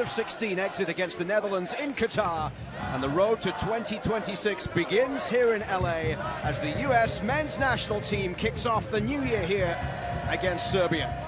of 16 exit against the Netherlands in Qatar, and the road to 2026 begins here in LA as the US men's national team kicks off the new year here against Serbia.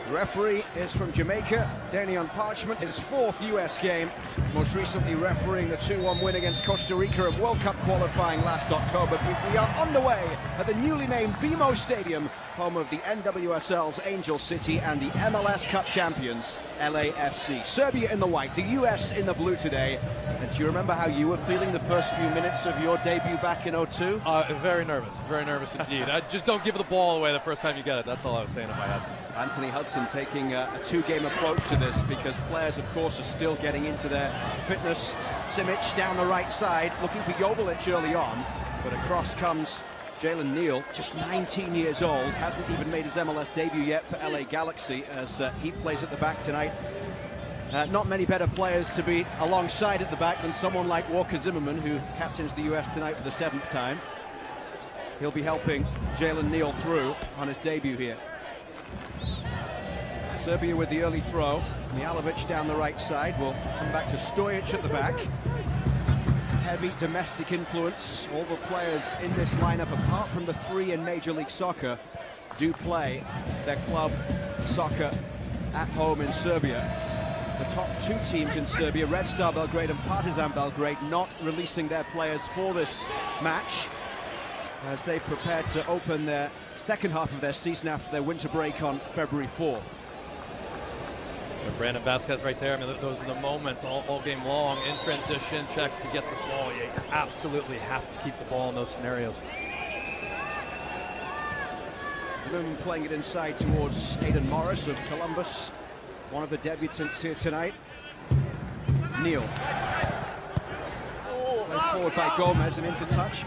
The referee is from Jamaica, Damian Parchment, his fourth US game, most recently refereeing the 2-1 win against Costa Rica of World Cup qualifying last October. We are underway at the newly named BMO Stadium, home of the NWSL's Angel City and the MLS Cup champions, LAFC. Serbia in the white, the US in the blue today. And do you remember how you were feeling the first few minutes of your debut back in 02? Very nervous indeed. Just don't give the ball away the first time you get it. That's all I was saying in my head. Anthony Hudson taking a two-game approach to this because players, of course, are still getting into their fitness. Simic down the right side, looking for Joveljic early on, but across comes Jalen Neal, just 19 years old, hasn't even made his MLS debut yet for LA Galaxy as he plays at the back tonight. Not many better players to be alongside at the back than someone like Walker Zimmerman, who captains the US tonight for the 7th time. He'll be helping Jalen Neal through on his debut here. Serbia with the early throw. Mijalovic down the right side. Will come back to Stojic at the back. Heavy domestic influence. All the players in this lineup, apart from the 3 in Major League Soccer, do play their club soccer at home in Serbia. The top 2 teams in Serbia, Red Star Belgrade and Partizan Belgrade, not releasing their players for this match as they prepare to open their second half of their season after their winter break on February 4th. Brandon Vasquez right there. I mean, those are the moments all game long. In transition, checks to get the ball. You absolutely have to keep the ball in those scenarios. Zimmerman playing it inside towards Aidan Morris of Columbus, one of the debutants here tonight. Neal. Played forward by Gomez and into touch.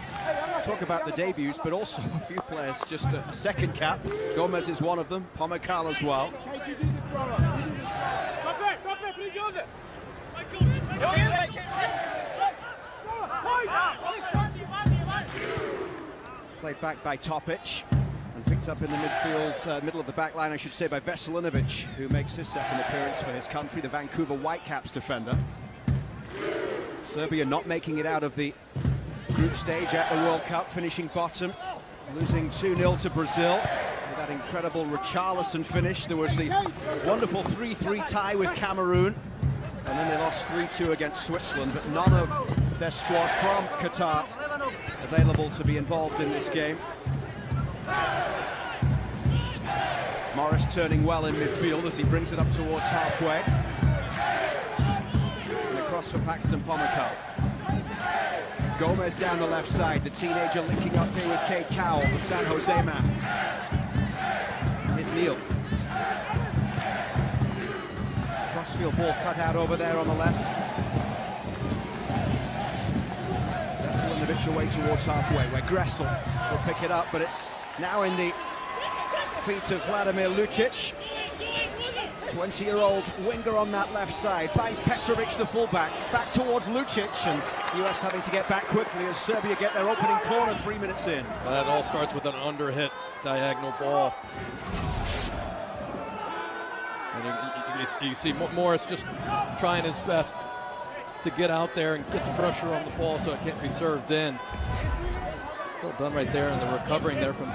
Talk about the debuts, but also a few players just a second cap. Gomez is one of them, Pomykal as well. Played back by Topic and picked up in the midfield, middle of the back line, I should say, by Veselinovic, who makes his second appearance for his country, the Vancouver Whitecaps defender. Serbia not making it out of the group stage at the World Cup, finishing bottom, losing 2-0 to Brazil. With that incredible Richarlison finish. There was the wonderful 3-3 tie with Cameroon, and then they lost 3-2 against Switzerland, but none of their squad from Qatar available to be involved in this game. Morris turning well in midfield as he brings it up towards halfway. And across for Paxton Pomykal. Gomez down the left side, the teenager linking up here with Kay Cowell, the San Jose man. Here's Neal. Crossfield ball cut out over there on the left. Veselinovic away towards halfway, where Gressel will pick it up, but it's now in the feet of Vladimir Lucic. 20-year-old winger on that left side, finds Petrovic, the fullback, back towards Lucic, and US having to get back quickly as Serbia get their opening corner 3 minutes in. That all starts with an underhit diagonal ball. And you see Morris just trying his best to get out there and get some pressure on the ball so it can't be served in. Well done right there, and the recovering there from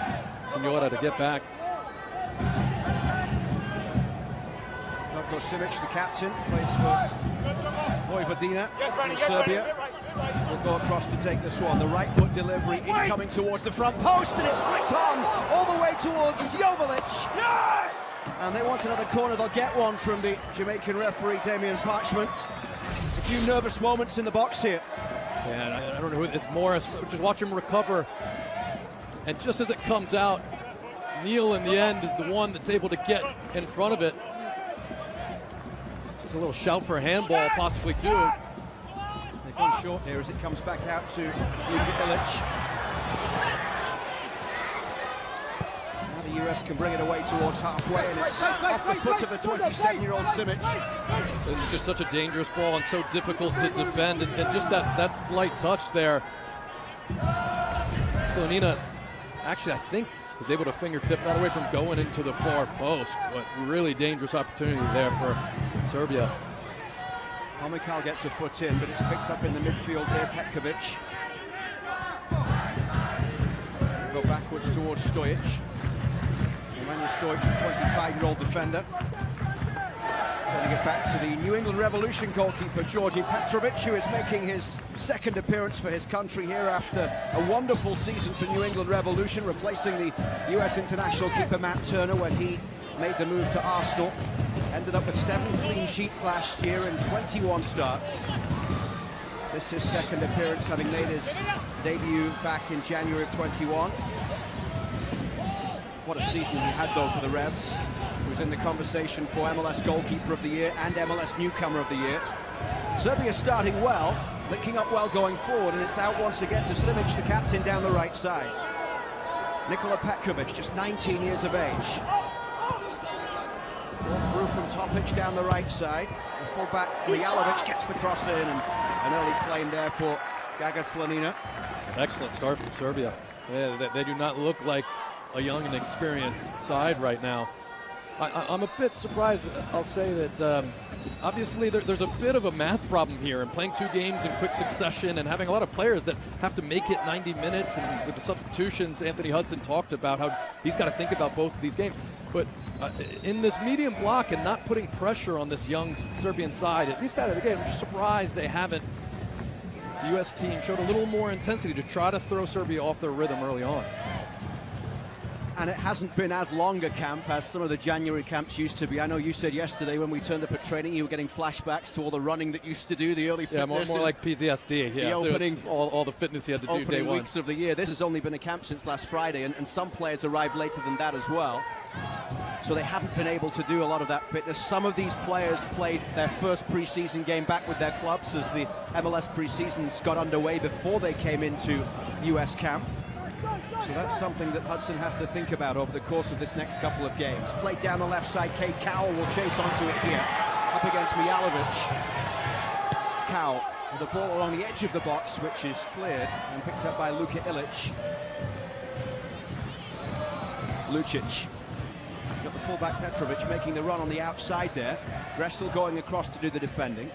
Senora to get back. Simic, the captain, plays for Vojvodina in Serbia. Will go across to take this one. The right foot delivery incoming towards the front post, and it's flicked on all the way towards Joveljic. And they want another corner. They'll get one from the Jamaican referee, Damian Parchment. A few nervous moments in the box here. Yeah, I don't know who it's Morris. Just watch him recover. And just as it comes out, Neal in the end is the one that's able to get in front of it. Just a little shout for a handball, possibly too. They're going short here as it comes back out to Mijalovic. Now the US can bring it away towards halfway, and it's off the foot of the 27-year-old Simic. This is just such a dangerous ball and so difficult to defend, and just that slight touch there. Slonina, actually, I think is able to fingertip that away from going into the far post. But really dangerous opportunity there for Serbia. Homikal gets a foot in, but it's picked up in the midfield here, Petkovic. Go backwards towards Stojic. Emmanuel Stojic, the 25-year-old defender. Sending it back to the New England Revolution goalkeeper, Georgi Petrovic, who is making his second appearance for his country here after a wonderful season for New England Revolution, replacing the US international keeper Matt Turner when he made the move to Arsenal. Ended up with 7 clean sheets last year in 21 starts. This is his second appearance, having made his debut back in January of 21. What a season he had, though, for the Revs. He was in the conversation for MLS Goalkeeper of the Year and MLS Newcomer of the Year. Serbia starting well, linking up well going forward, and it's out once again to Simic, the captain, down the right side. Nikola Petkovic, just 19 years of age. Ball through from Topic down the right side. The fullback Mijalovic gets the cross in, and an early claim there for Gaga Slanina. Excellent start from Serbia. They do not look like a young and experienced side right now. I'm a bit surprised. I'll say that obviously there's a bit of a math problem here, and playing 2 games in quick succession and having a lot of players that have to make it 90 minutes, and with the substitutions, Anthony Hudson talked about how he's got to think about both of these games. But in this medium block and not putting pressure on this young Serbian side, at least out of the game, I'm just surprised they haven't. The U.S. team showed a little more intensity to try to throw Serbia off their rhythm early on. And it hasn't been as long a camp as some of the January camps used to be. I know you said yesterday when we turned up at training you were getting flashbacks to all the running that used to do, the early fitness. Yeah, more like PTSD. Yeah, the opening, all the fitness you had to do day one. Weeks of the year. This has only been a camp since last Friday, and some players arrived later than that as well. So they haven't been able to do a lot of that fitness. Some of these players played their first pre-season game back with their clubs as the MLS pre-seasons got underway before they came into US camp. So that's something that Hudson has to think about over the course of this next couple of games. Played down the left side, Kate Cowell will chase onto it here. Up against Mijalovic. Cowell with the ball along the edge of the box, which is cleared and picked up by Luka Ilic. Lucic. Got the fullback Petrovic making the run on the outside there. Gressel going across to do the defending.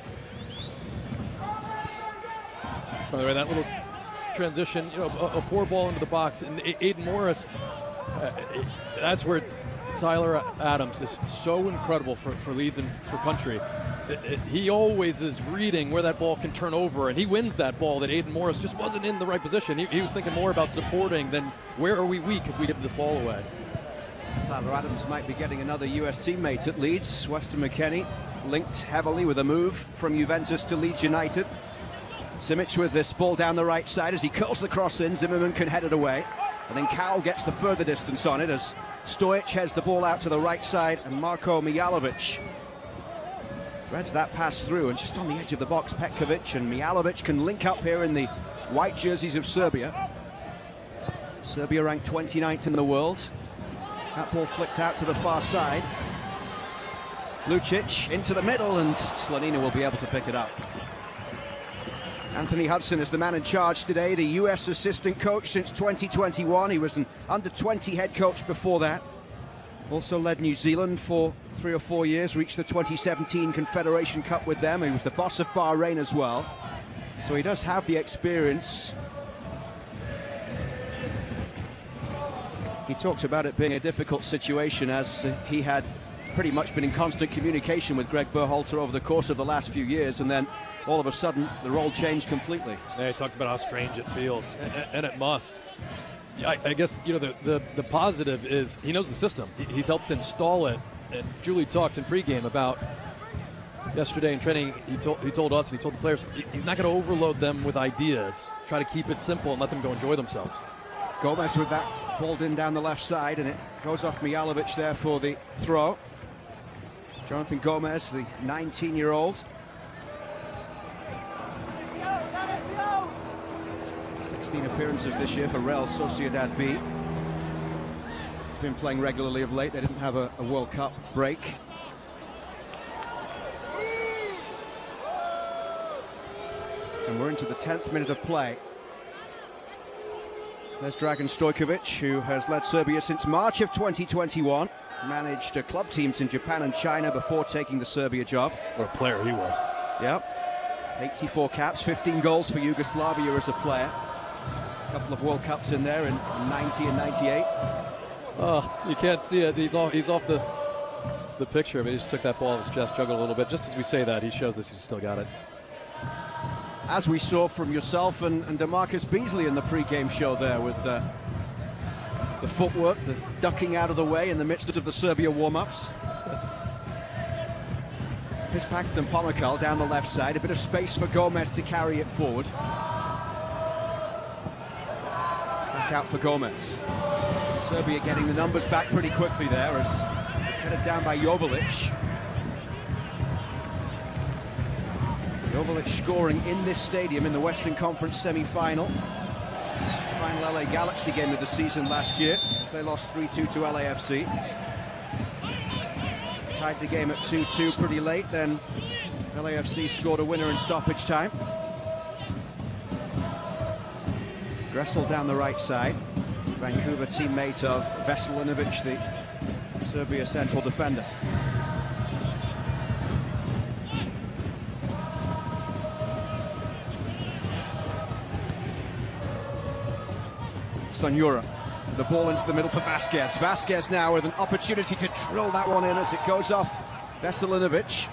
By the way, that little transition, a poor ball into the box, and Aiden Morris, that's where Tyler Adams is so incredible for Leeds and for country. He always is reading where that ball can turn over, and he wins that ball that Aiden Morris just wasn't in the right position. He was thinking more about supporting than where are we weak if we give this ball away. Tyler Adams might be getting another US teammate at Leeds. Weston McKennie linked heavily with a move from Juventus to Leeds United. Simic with this ball down the right side as he curls the cross in. Zimmerman can head it away. And then Cowell gets the further distance on it as Stojic heads the ball out to the right side, and Marko Mijalovic threads that pass through, and just on the edge of the box, Petkovic and Mijalovic can link up here in the white jerseys of Serbia. Serbia ranked 29th in the world. That ball flicked out to the far side. Lucic into the middle, and Slanina will be able to pick it up. Anthony Hudson is the man in charge today, the US assistant coach since 2021. He was an under-20 head coach before that. Also led New Zealand for 3 or 4 years, reached the 2017 Confederation Cup with them. He was the boss of Bahrain as well. So he does have the experience. He talked about it being a difficult situation as he had pretty much been in constant communication with Greg Berhalter over the course of the last few years, and then all of a sudden the role changed completely. Yeah, he talked about how strange it feels, and it must. I guess the positive is he knows the system. He's helped install it. And Julie talked in pregame about yesterday in training. He told us and he told the players he's not going to overload them with ideas. Try to keep it simple and let them go enjoy themselves. Gomez with that balled in down the left side, and it goes off Mijalovic there for the throw. Jonathan Gomez, the 19-year-old. 16 appearances this year for Real Sociedad B. He's been playing regularly of late. They didn't have a World Cup break. And we're into the 10th minute of play. There's Dragan Stojkovic, who has led Serbia since March of 2021. Managed club teams in Japan and China before taking the Serbia job. What a player he was. Yep. 84 caps, 15 goals for Yugoslavia as a player. A couple of World Cups in there in 90 and 98. Oh, you can't see it. He's off the picture, but he just took that ball off his chest, juggled a little bit. Just as we say that, he shows us he's still got it. As we saw from yourself and DeMarcus Beasley in the pre-game show there with the footwork, the ducking out of the way in the midst of the Serbia warm-ups. Here's Paxton Pomykal down the left side, a bit of space for Gomez to carry it forward. Back out for Gomez. Serbia getting the numbers back pretty quickly there as it's headed down by Joveljic. Joveljic scoring in this stadium in the Western Conference semi-final. Final LA Galaxy game of the season last year. They lost 3-2 to LAFC. Tied the game at 2-2 pretty late, then LAFC scored a winner in stoppage time. Gressel down the right side. Vancouver teammate of Veselinovic, the Serbia central defender. Sonura, the ball into the middle for Vasquez. Vasquez now with an opportunity to drill that one in as it goes off Veselinovic.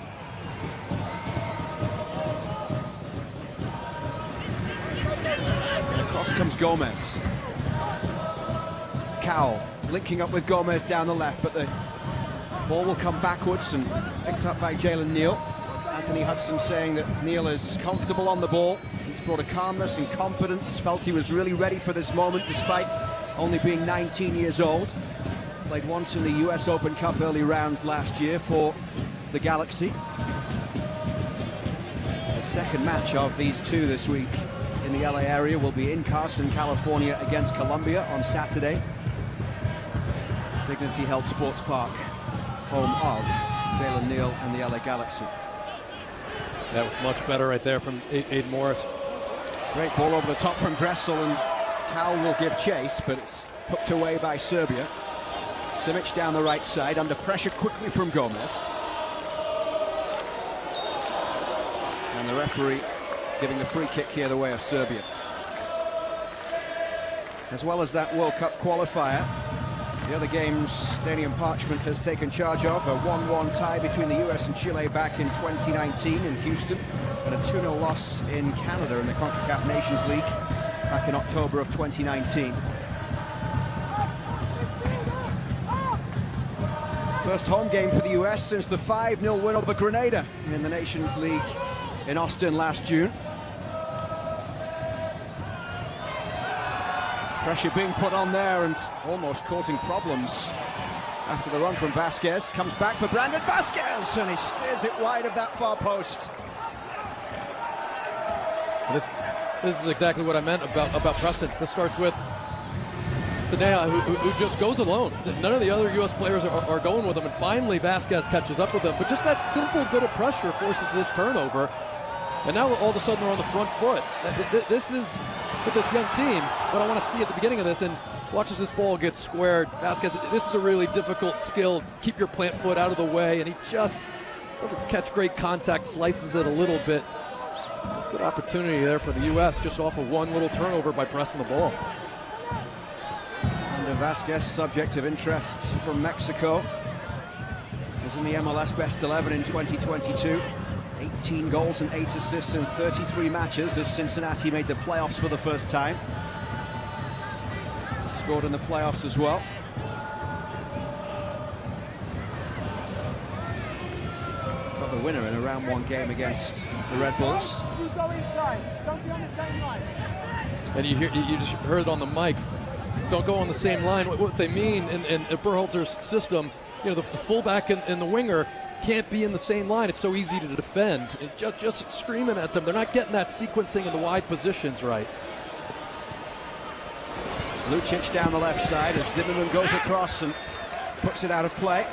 And across comes Gomez. Cowell linking up with Gomez down the left, but the ball will come backwards and picked up by Jalen Neal. Anthony Hudson saying that Neal is comfortable on the ball. He's brought a calmness and confidence, felt he was really ready for this moment despite only being 19 years old. Played once in the US Open Cup early rounds last year for the Galaxy. The second match of these two this week in the LA area will be in Carson, California against Colombia on Saturday. Dignity Health Sports Park, home of Jalen Neal and the LA Galaxy. That was much better right there from Aiden Morris. Great ball over the top from Gressel, and Cowell will give chase, but it's hooked away by Serbia. Simic down the right side, under pressure quickly from Gomez. And the referee giving the free kick here the way of Serbia. As well as that World Cup qualifier, the other games Stadium Parchment has taken charge of, a 1-1 tie between the US and Chile back in 2019 in Houston, and a 2-0 loss in Canada in the CONCACAF Nations League back in October of 2019. First home game for the US since the 5-0 win over Grenada in the Nations League in Austin last June. Pressure being put on there and almost causing problems after the run from Vasquez. Comes back for Brandon Vasquez, and he steers it wide of that far post. This is exactly what I meant about Preston. This starts with Tanea, who just goes alone. None of the other U.S. players are going with him, and finally Vasquez catches up with him. But just that simple bit of pressure forces this turnover, and now all of a sudden they're on the front foot. This is, with this young team, what I want to see at the beginning of this, and watch as this ball gets squared. Vasquez, this is a really difficult skill. Keep your plant foot out of the way, and he just doesn't catch great contact, slices it a little bit. Good opportunity there for the U.S. just off of one little turnover by pressing the ball. And Vasquez, subject of interest from Mexico, was in the MLS Best 11 in 2022. 18 goals and 8 assists in 33 matches as Cincinnati made the playoffs for the first time. Scored in the playoffs as well. Got the winner in a round one game against the Red Bulls. And you just heard on the mics, don't go on the same line. What they mean in Berhalter's system, you know, the fullback and the winger can't be in the same line. It's so easy to defend. Just screaming at them. They're not getting that sequencing in the wide positions right. Lucic down the left side as Zimmerman goes across and puts it out of play.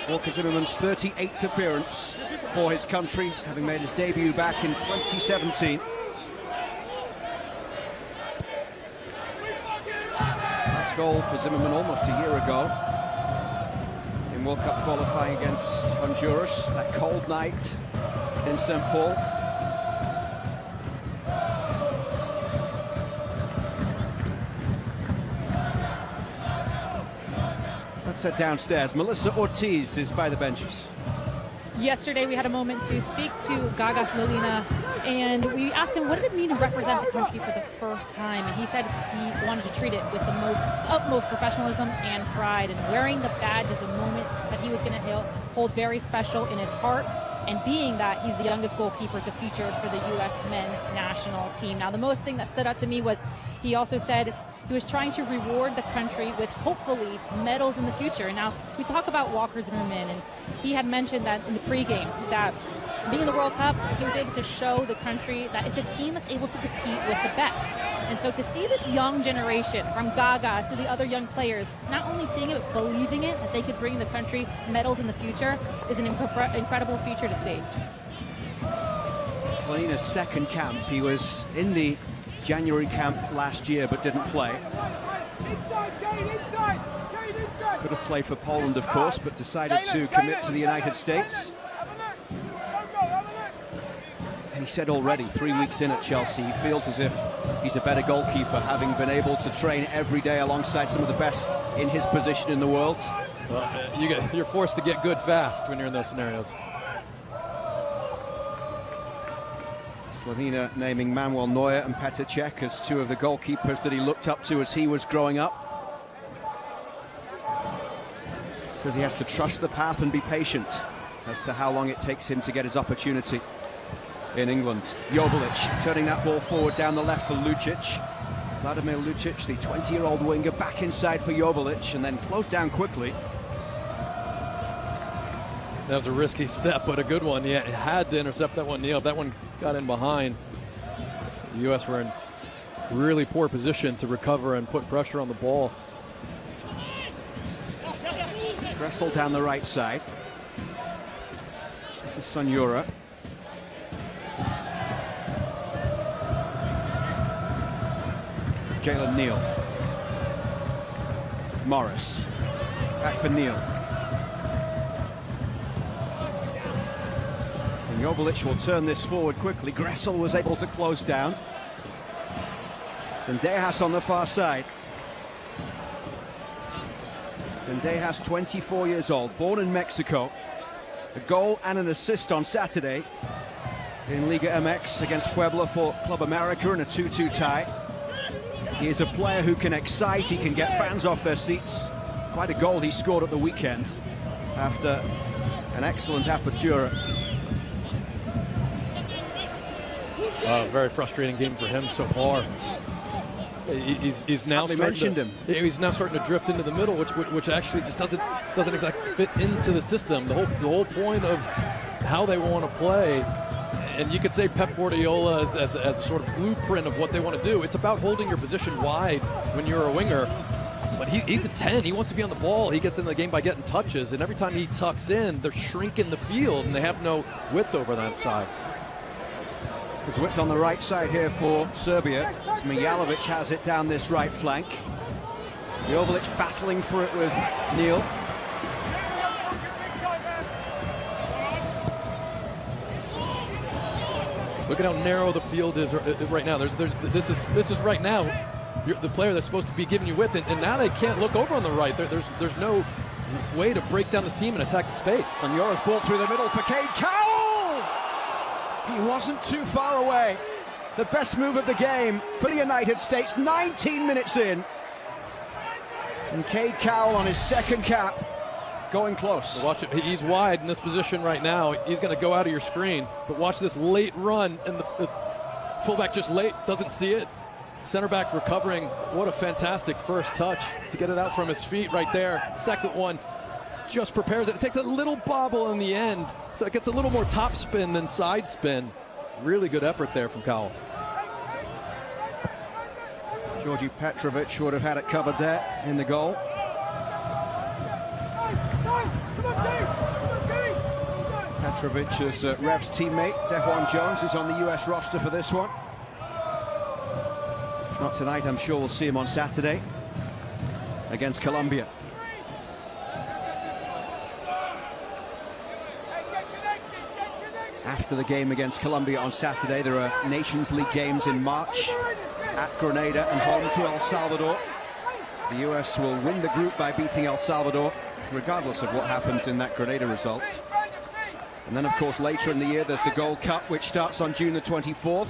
Walker Zimmerman's 38th appearance for his country, having made his debut back in 2017. goal for Zimmerman almost a year ago in World Cup qualifying against Honduras, that cold night in St. Paul. Let's head downstairs. Melissa Ortiz is by the benches. Yesterday we had a moment to speak to Gaga Slonina, and we asked him what did it mean to represent the country for the first time, and he said he wanted to treat it with the utmost professionalism and pride, and wearing the badge is a moment that he was going to hold very special in his heart, and being that he's the youngest goalkeeper to feature for the U.S. men's national team. Now, the most thing that stood out to me was he also said he was trying to reward the country with, hopefully, medals in the future. Now, we talk about Walker Zimmerman, and he had mentioned that in the pregame, that being in the World Cup, he was able to show the country that it's a team that's able to compete with the best. And so to see this young generation, from Gaga to the other young players, not only seeing it, but believing it, that they could bring the country medals in the future, is an incredible future to see. Slonina's second camp. He was in the January camp last year but didn't play. Could have played for Poland, of course, but decided to commit to the United States. And he said already, 3 weeks in at Chelsea, he feels as if he's a better goalkeeper, having been able to train every day alongside some of the best in his position in the world. Well, you're forced to get good fast when you're in those scenarios. Slonina naming Manuel Neuer and Petr Cech as two of the goalkeepers that he looked up to as he was growing up. Says he has to trust the path and be patient as to how long it takes him to get his opportunity in England. Joveljic turning that ball forward down the left for Lucic. Vladimir Lucic, the 20-year-old winger, back inside for Joveljic and then closed down quickly. That was a risky step, but a good one. He had to intercept that one, Neil. That one got in behind. The U.S. were in really poor position to recover and put pressure on the ball. Gressel down the right side. This is Sonura. Jalen Neal. Morris. Back for Neal. And Joveljic will turn this forward quickly. Gressel was able to close down. Zendejas on the far side. Zendejas, 24 years old, born in Mexico. A goal and an assist on Saturday in Liga MX against Puebla for Club America in a 2-2 tie. He is a player who can excite, he can get fans off their seats. Quite a goal he scored at the weekend after an excellent apertura. Very frustrating game for him so far. He's now starting to drift into the middle, which actually just doesn't exactly fit into the system. The whole point of how they want to play, and you could say Pep Guardiola as a sort of blueprint of what they want to do. It's about holding your position wide when you're a winger. But he's a 10. He wants to be on the ball. He gets into the game by getting touches, and every time he tucks in, they're shrinking the field, and they have no width over that side. There's width on the right side here for Serbia. Mijalovic has it down this right flank. Joveljic battling for it with Neal. Look at how narrow the field is right now. This is right now the player that's supposed to be giving you width, and now they can't look over on the right. There's no way to break down this team and attack the space. And Yora's ball through the middle for Cade Cowell. He wasn't too far away. The best move of the game for the United States, 19 minutes in. And Cade Cowell on his second cap, going close. So watch it. He's wide in this position right now. He's going to go out of your screen. But watch this late run, and the fullback just late, doesn't see it. Center back recovering. What a fantastic first touch to get it out from his feet right there. Second one just prepares it. It takes a little bobble in the end, so it gets a little more top spin than side spin. Really good effort there from Cowell. Georgi Petrovic would have had it covered there in the goal. Petrovic is Rev's teammate. DeJuan Jones is on the US roster for this one. If not tonight, I'm sure we'll see him on Saturday. against Colombia. After the game against Colombia on Saturday, there are Nations League games in March at Grenada and home to El Salvador. The US will win the group by beating El Salvador, regardless of what happens in that Grenada result. And then, of course, later in the year, there's the Gold Cup, which starts on June the 24th.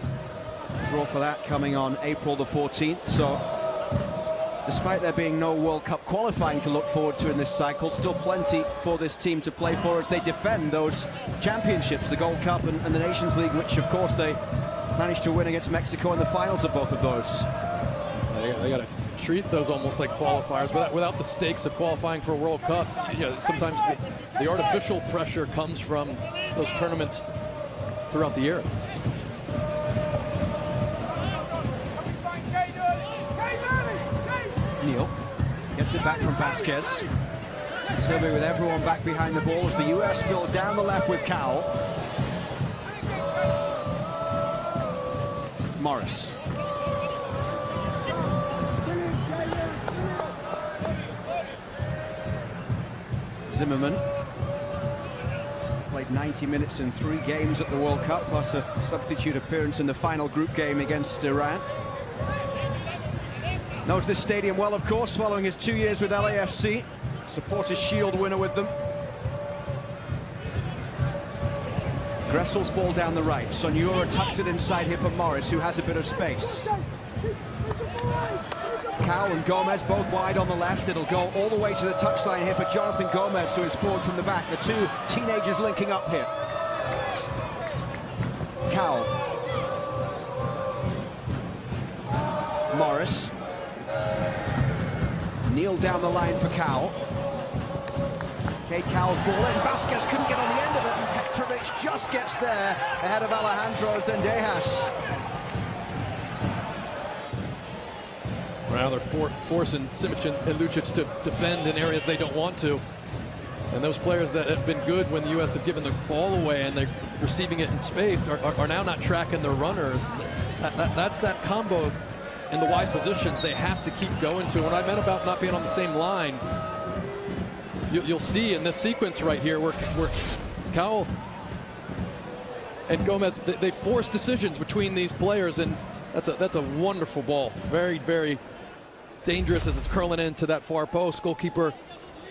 Draw for that coming on April the 14th. So, despite there being no World Cup qualifying to look forward to in this cycle, still plenty for this team to play for as they defend those championships, the Gold Cup and the Nations League, which, of course, they managed to win against Mexico in the finals of both of those. They got to treat those almost like qualifiers without the stakes of qualifying for a World Cup. You know, sometimes the artificial pressure comes from those tournaments throughout the year. Neal gets it back from Vasquez. Serbia with everyone back behind the ball as the US build down the left with Cowell. Morris. Zimmerman played 90 minutes in 3 games at the World Cup, plus a substitute appearance in the final group game against Iran. Knows this stadium well, of course, following his 2 years with LAFC. Supporters' Shield winner with them. Gressel's ball down the right. Sonura tucks it inside here for Morris, who has a bit of space. Cowell and Gomez both wide on the left. It'll go all the way to the touchline here for Jonathan Gomez, who is forward from the back. The two teenagers linking up here. Cowell. Morris. Neal down the line for Cowell. Cade Cowell's ball in. Vasquez couldn't get on the end of it, and Petrovic just gets there ahead of Alejandro Zendejas. Now they're forcing Simic and Lucic to defend in areas they don't want to. And those players that have been good when the U.S. have given the ball away and they're receiving it in space are now not tracking their runners. That's that combo in the wide positions they have to keep going to. What I meant about not being on the same line, you'll see in this sequence right here where Cowell and Gomez, they force decisions between these players, and that's a wonderful ball. Very, very dangerous as it's curling into that far post. Goalkeeper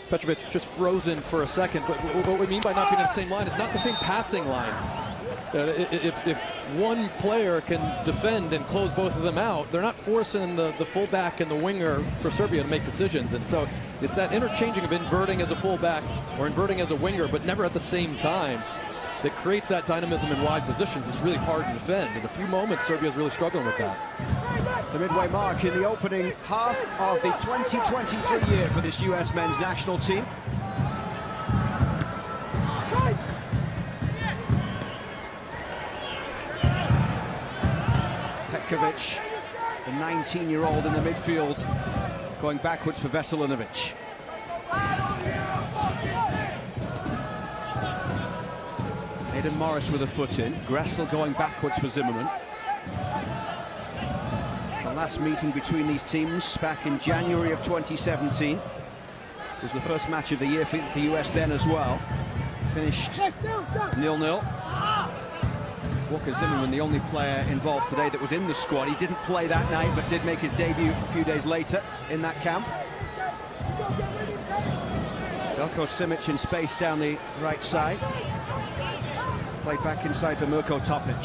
Petrovic just frozen for a second. But what we mean by not being in the same line is not the same passing line. If one player can defend and close both of them out, they're not forcing the fullback and the winger for Serbia to make decisions. And so it's that interchanging of inverting as a fullback or inverting as a winger, but never at the same time, that creates that dynamism in wide positions. It's really hard to defend. In a few moments, Serbia's really struggling with that. The midway mark in the opening half of the 2023 year for this US men's national team. Petkovic, the 19-year-old in the midfield, going backwards for Veselinovic. Aidan Morris with a foot in. Gressel going backwards for Zimmerman. The last meeting between these teams back in January of 2017 was the first match of the year for the US then as well. Finished 0-0. Walker Zimmerman, the only player involved today that was in the squad. He didn't play that night, but did make his debut a few days later in that camp. Veljko Simic in space down the right side. Played back inside for Mirko Topic.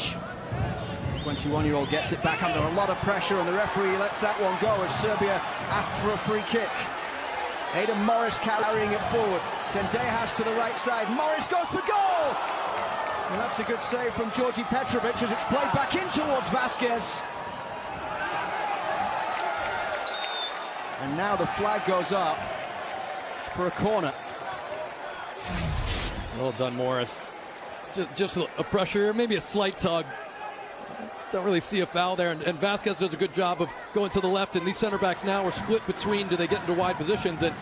21-year-old gets it back under a lot of pressure, and the referee lets that one go as Serbia asks for a free kick. Aidan Morris carrying it forward. Zendejas to the right side. Morris goes for goal! And that's a good save from Georgi Petrovic as it's played back in towards Vasquez. And now the flag goes up for a corner. Well done, Morris. Just a pressure, maybe a slight tug. Don't really see a foul there, and Vasquez does a good job of going to the left, and these center backs now are split between, do they get into wide positions, and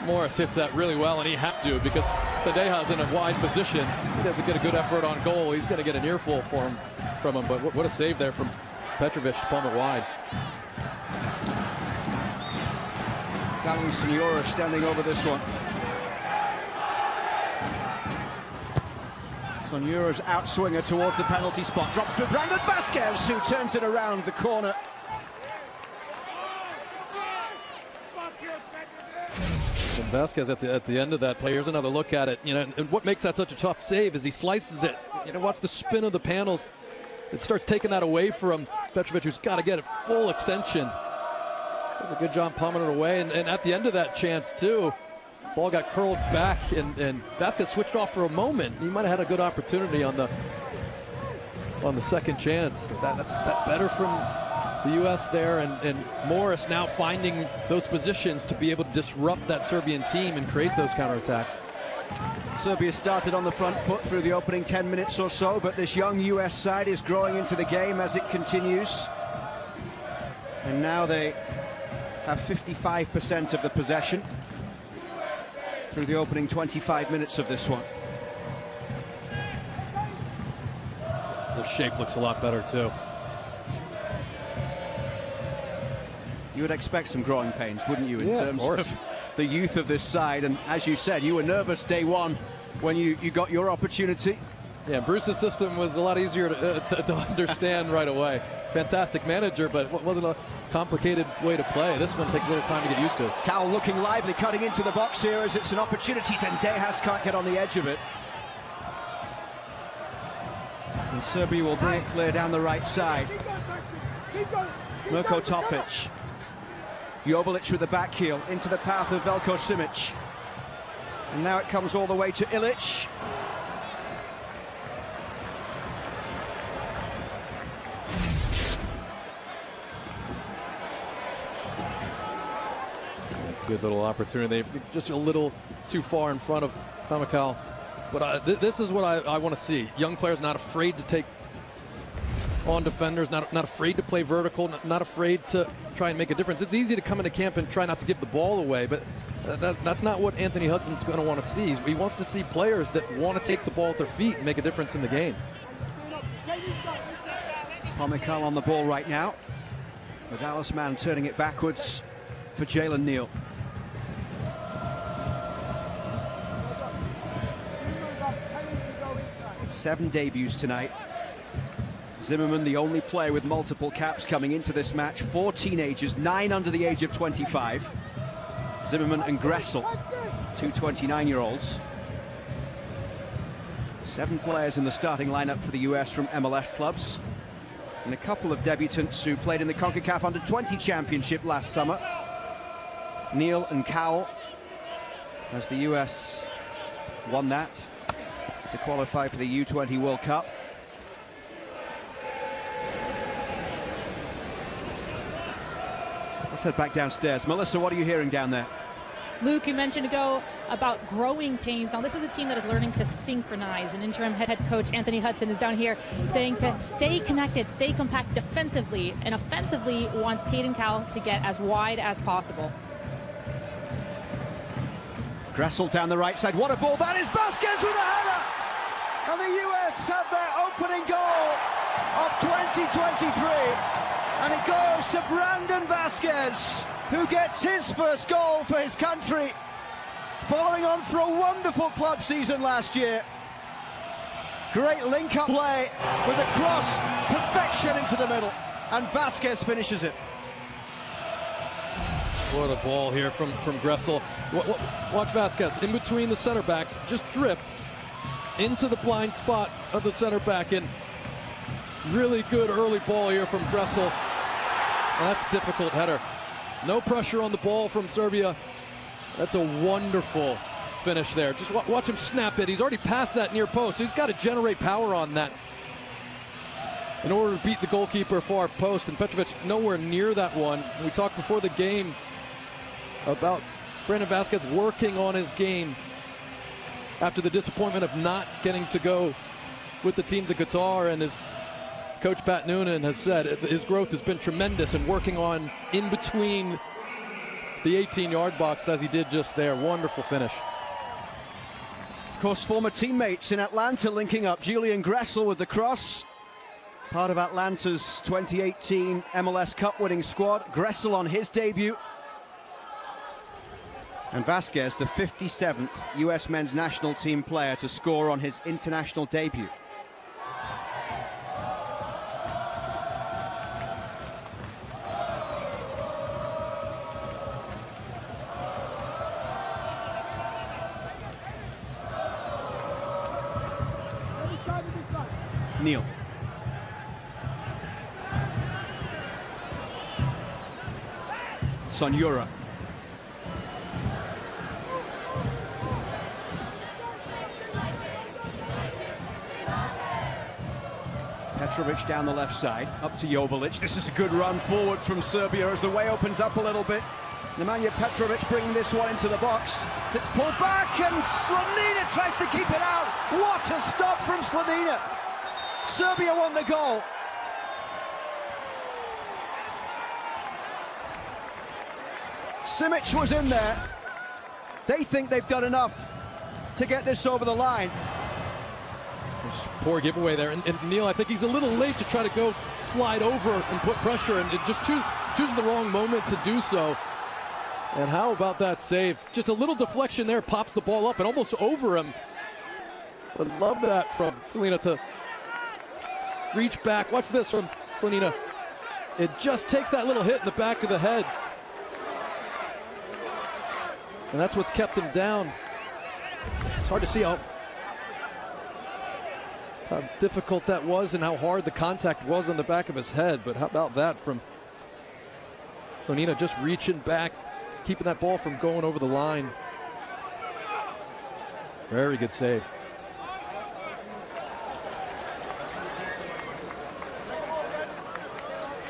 Morris hits that really well, and he has to, because Zendejas in a wide position. He doesn't get a good effort on goal. He's going to get an earful from him, but what a save there from Petrovic to palm it wide. Alan Senora standing over this one. Sonura's outswinger towards the penalty spot. Drops to Brandon Vasquez, who turns it around the corner. And Vasquez at the end of that play. Here's another look at it. And what makes that such a tough save is he slices it. Watch the spin of the panels. It starts taking that away from Petrovic, who's got to get it full extension. Does a good job pumming it away. And at the end of that chance, too, ball got curled back, and Vasquez switched off for a moment. He might have had a good opportunity on the second chance. That's better from the U.S. there, and Morris now finding those positions to be able to disrupt that Serbian team and create those counterattacks. Serbia started on the front foot through the opening 10 minutes or so, but this young U.S. side is growing into the game as it continues. And now they have 55% of the possession through the opening 25 minutes of this one. The shape looks a lot better, too. You would expect some growing pains, wouldn't you, in terms of the youth of this side? And as you said, you were nervous day one when you got your opportunity. Yeah, Bruce's system was a lot easier to understand right away. Fantastic manager, but it wasn't a complicated way to play. This one takes a little time to get used to. Cal looking lively, cutting into the box here as it's an opportunity. Zendejas can't get on the edge of it. And Serbia will bring it clear down the right side. Mirko Topic. Joveljic with the back heel into the path of Veljko Simic. And now it comes all the way to Ilic. Good little opportunity. Just a little too far in front of Pamukal. But this is what I want to see. Young players not afraid to take on defenders, not afraid to play vertical, not afraid to try and make a difference. It's easy to come into camp and try not to give the ball away, but that's not what Anthony Hudson's going to want to see. He wants to see players that want to take the ball at their feet and make a difference in the game. Pamukal on the ball right now. The Dallas man turning it backwards for Jalen Neal. Seven debuts tonight. Zimmerman, the only player with multiple caps coming into this match. 4 teenagers, 9 under the age of 25. Zimmerman and Gressel, 2 29-year-olds. 7 players in the starting lineup for the US from MLS clubs. And a couple of debutants who played in the CONCACAF Under-20 Championship last summer. Neal and Cowell, as the US won that to qualify for the U20 World Cup. Let's head back downstairs. Melissa, what are you hearing down there? Luke, you mentioned ago about growing pains. Now, this is a team that is learning to synchronize. And interim head coach Anthony Hudson is down here saying to stay connected, stay compact defensively, and offensively wants Caden Cowell to get as wide as possible. Gressel down the right side. What a ball. That is Vasquez with a header. And the US have their opening goal of 2023. And it goes to Brandon Vasquez, who gets his first goal for his country, following on for a wonderful club season last year. Great link-up play with a cross, perfection into the middle, and Vasquez finishes it. What a ball here from Gressel. Watch Vasquez in between the center backs, just drift into the blind spot of the center back, and really good early ball here from Gressel. That's difficult header. No pressure on the ball from Serbia. That's a wonderful finish there. Just watch him snap it. He's already passed that near post, so he's got to generate power on that in order to beat the goalkeeper far post. And Petrovic nowhere near that one. We talked before the game about Brandon Vasquez working on his game after the disappointment of not getting to go with the team to Qatar, and his coach Pat Noonan has said his growth has been tremendous and working on in between the 18-yard box as he did just there. Wonderful finish. Of course, former teammates in Atlanta linking up. Julian Gressel with the cross. Part of Atlanta's 2018 MLS Cup winning squad. Gressel on his debut. And Vasquez, the 57th US men's national team player to score on his international debut. Neal. Sonura. Petrovic down the left side, up to Joveljic. This is a good run forward from Serbia as the way opens up a little bit. Nemanja Petrovic bringing this one into the box. It's pulled back and Slonina tries to keep it out. What a stop from Slonina. Serbia won the goal. Simic was in there. They think they've done enough to get this over the line. Poor giveaway there, and Neal, I think he's a little late to try to go slide over and put pressure, and just chooses the wrong moment to do so. And how about that save? Just a little deflection there, pops the ball up and almost over him. But love that from Slonina to reach back. Watch this from Slonina. It just takes that little hit in the back of the head. And that's what's kept him down. It's hard to see how difficult that was and how hard the contact was on the back of his head. But how about that from Slonina, just reaching back, keeping that ball from going over the line. Very good save.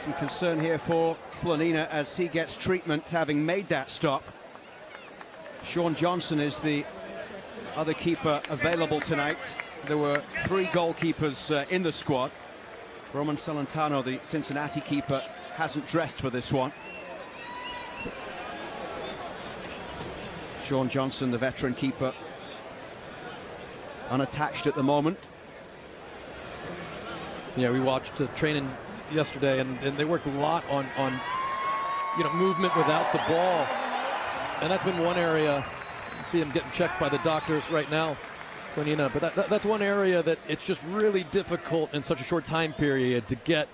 Some concern here for Slonina as he gets treatment, having made that stop. Sean Johnson is the other keeper available tonight. There were 3 goalkeepers in the squad. Roman Celentano, the Cincinnati keeper, hasn't dressed for this one. Sean Johnson, the veteran keeper, unattached at the moment. Yeah, we watched training yesterday, and they worked a lot on movement without the ball. And that's been one area. You see him getting checked by the doctors right now, Slonina. But that's one area that it's just really difficult in such a short time period to get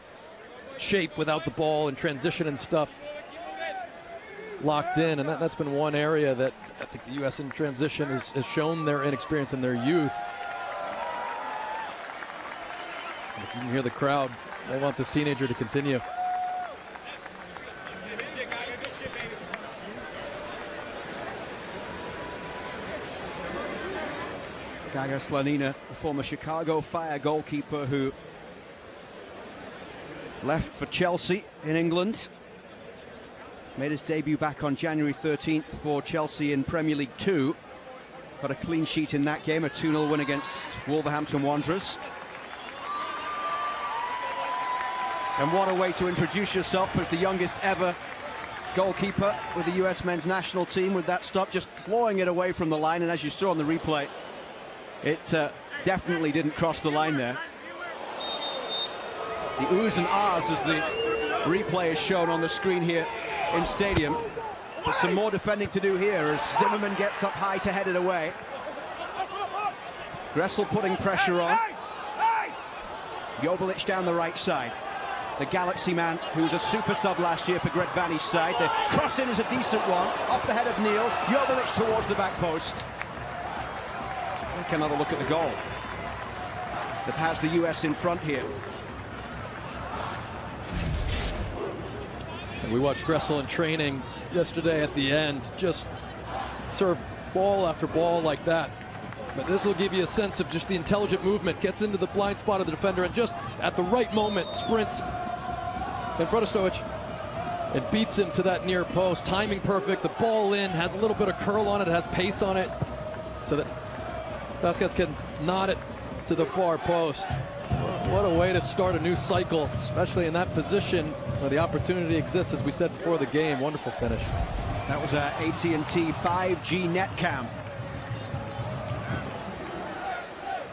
shape without the ball and transition and stuff locked in. And that's been one area that I think the U.S. in transition has shown their inexperience and their youth. You can hear the crowd. They want this teenager to continue. Gaga Slonina, the former Chicago Fire goalkeeper who left for Chelsea in England. Made his debut back on January 13th for Chelsea in Premier League 2. Got a clean sheet in that game, a 2-0 win against Wolverhampton Wanderers. And what a way to introduce yourself as the youngest ever goalkeeper with the US men's national team, with that stop, just clawing it away from the line. And as you saw on the replay, it definitely didn't cross the line there. The oohs and ahs as the replay is shown on the screen here in stadium. There's some more defending to do here as Zimmerman gets up high to head it away. Gressel putting pressure on. Joveljic down the right side. The Galaxy man, who was a super sub last year for Greg Vanny's side. The cross-in is a decent one, off the head of Neal. Joveljic towards the back post. Let's take another look at the goal that has the US in front here. And we watched Gressel in training yesterday at the end, just serve ball after ball like that. But this will give you a sense of just the intelligent movement, gets into the blind spot of the defender and just at the right moment sprints in front of Stojic and beats him to that near post. Timing perfect, the ball in, has a little bit of curl on it, has pace on it, so that Vasquez can nod it to the far post. What a way to start a new cycle, especially in that position where the opportunity exists, as we said before the game. Wonderful finish. That was our AT&T 5G net cam.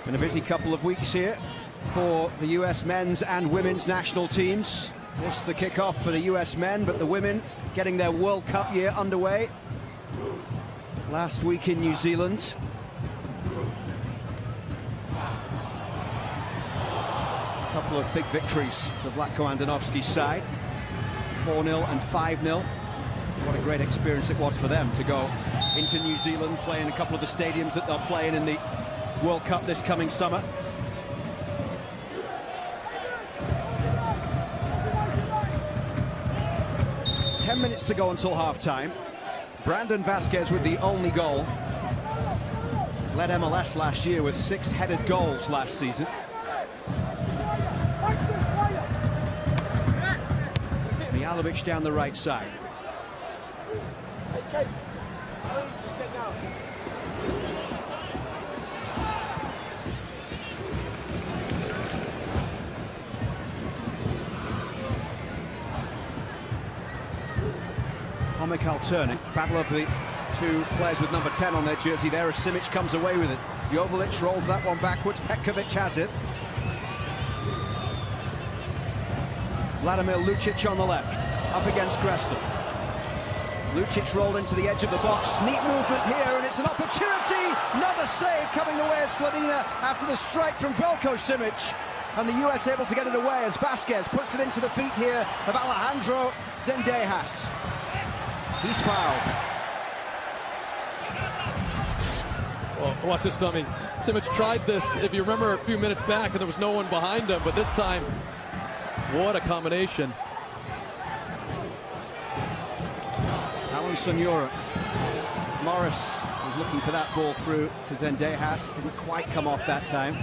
Been a busy couple of weeks here for the US men's and women's national teams. This the kickoff for the US men, but the women getting their World Cup year underway. last week in New Zealand. A couple of big victories for Vlatko Andonovski's side, 4-0 and 5-0. What a great experience it was for them to go into New Zealand, play in a couple of the stadiums that they'll play in the World Cup this coming summer. Ten minutes to go until half-time. Brandon Vasquez with the only goal. Led MLS last year with 6 headed goals last season. Mijalovic down the right side. Comic alternative, battle of the two players with number 10 on their jersey there as Simic comes away with it. Joveljic rolls that one backwards, Petkovic has it. Vladimir Lucic on the left, up against Gressel. Lucic rolled into the edge of the box, neat movement here, and it's an opportunity! Another save coming the way of Slonina after the strike from Veljko Simic. And the US able to get it away as Vasquez puts it into the feet here of Alejandro Zendejas. He's fouled. Well, watch this dummy. Simic tried this, if you remember, a few minutes back, and there was no one behind him, but this time, what a combination. Alan Sonora. Morris was looking for that ball through to Zendejas. Didn't quite come off that time.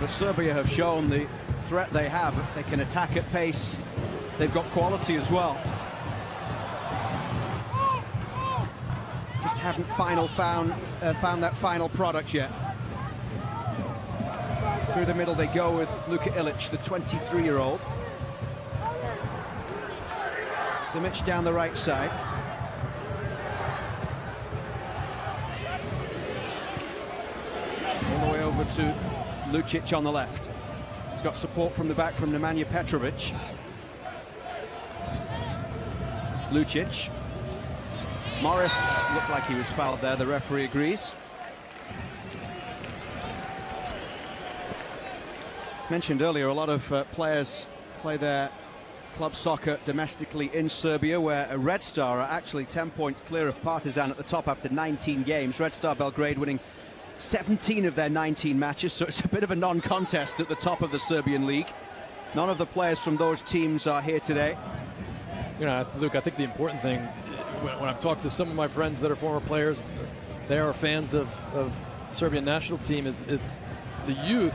But Serbia have shown the threat they have. They can attack at pace. They've got quality as well. Just haven't found that final product yet. Through the middle they go with Luka Ilic, the 23-year-old. Simic down the right side. All the way over to Lucic on the left. He's got support from the back from Nemanja Petrovic. Lucic. Morris looked like he was fouled there, the referee agrees. Mentioned earlier, a lot of players play their club soccer domestically in Serbia, where a Red Star are actually 10 points clear of Partizan at the top after 19 games. Red Star Belgrade winning 17 of their 19 matches, so it's a bit of a non-contest at the top of the Serbian league. None of the players from those teams are here today. You know, Luke, I think the important thing, when I've talked to some of my friends that are former players, they are fans of Serbian national team, is it's the youth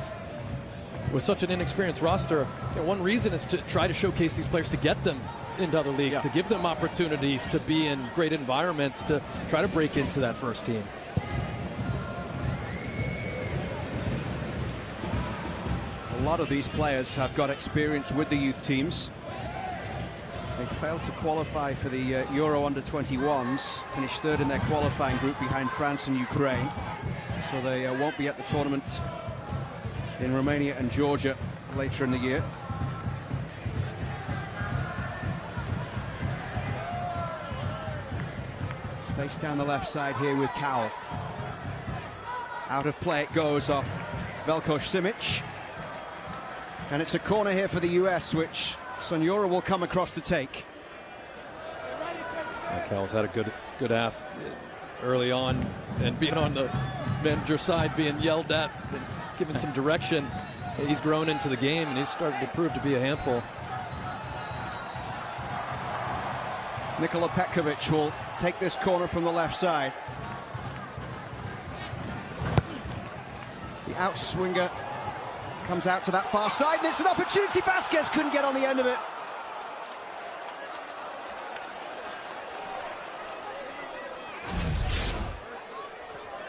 with such an inexperienced roster. You know, one reason is to try to showcase these players, to get them into other leagues, to give them opportunities to be in great environments, to try to break into that first team. A lot of these players have got experience with the youth teams. They failed to qualify for the Euro Under-21s, finished third in their qualifying group behind France and Ukraine. So they won't be at the tournament in Romania and Georgia later in the year. Space down the left side here with Cowell. Out of play it goes off Veljko Simic. And it's a corner here for the US, which Sonora will come across to take. Cowell's had a good half early on, and being on the manager side, being yelled at and given some direction. He's grown into the game, and he's started to prove to be a handful. Nikola Petkovic will take this corner from the left side. The outswinger comes out to that far side, and it's an opportunity. Vasquez couldn't get on the end of it.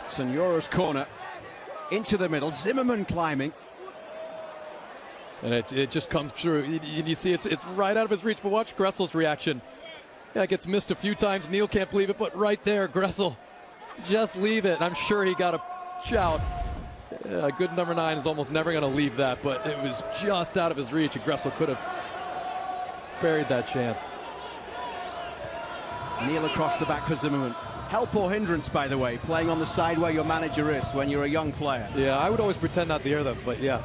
Sonora's corner into the middle. Zimmerman climbing. And it just comes through. You see it's right out of his reach, but watch Gressel's reaction. Yeah, it gets missed a few times. Neil can't believe it, but right there, Gressel, just leave it. I'm sure he got a shout. A good number 9 is almost never going to leave that, but it was just out of his reach, and Gressel could have buried that chance. Kneel across the back for Zimmerman. Help or hindrance, by the way, playing on the side where your manager is when you're a young player. Yeah, I would always pretend not to hear them, but yeah.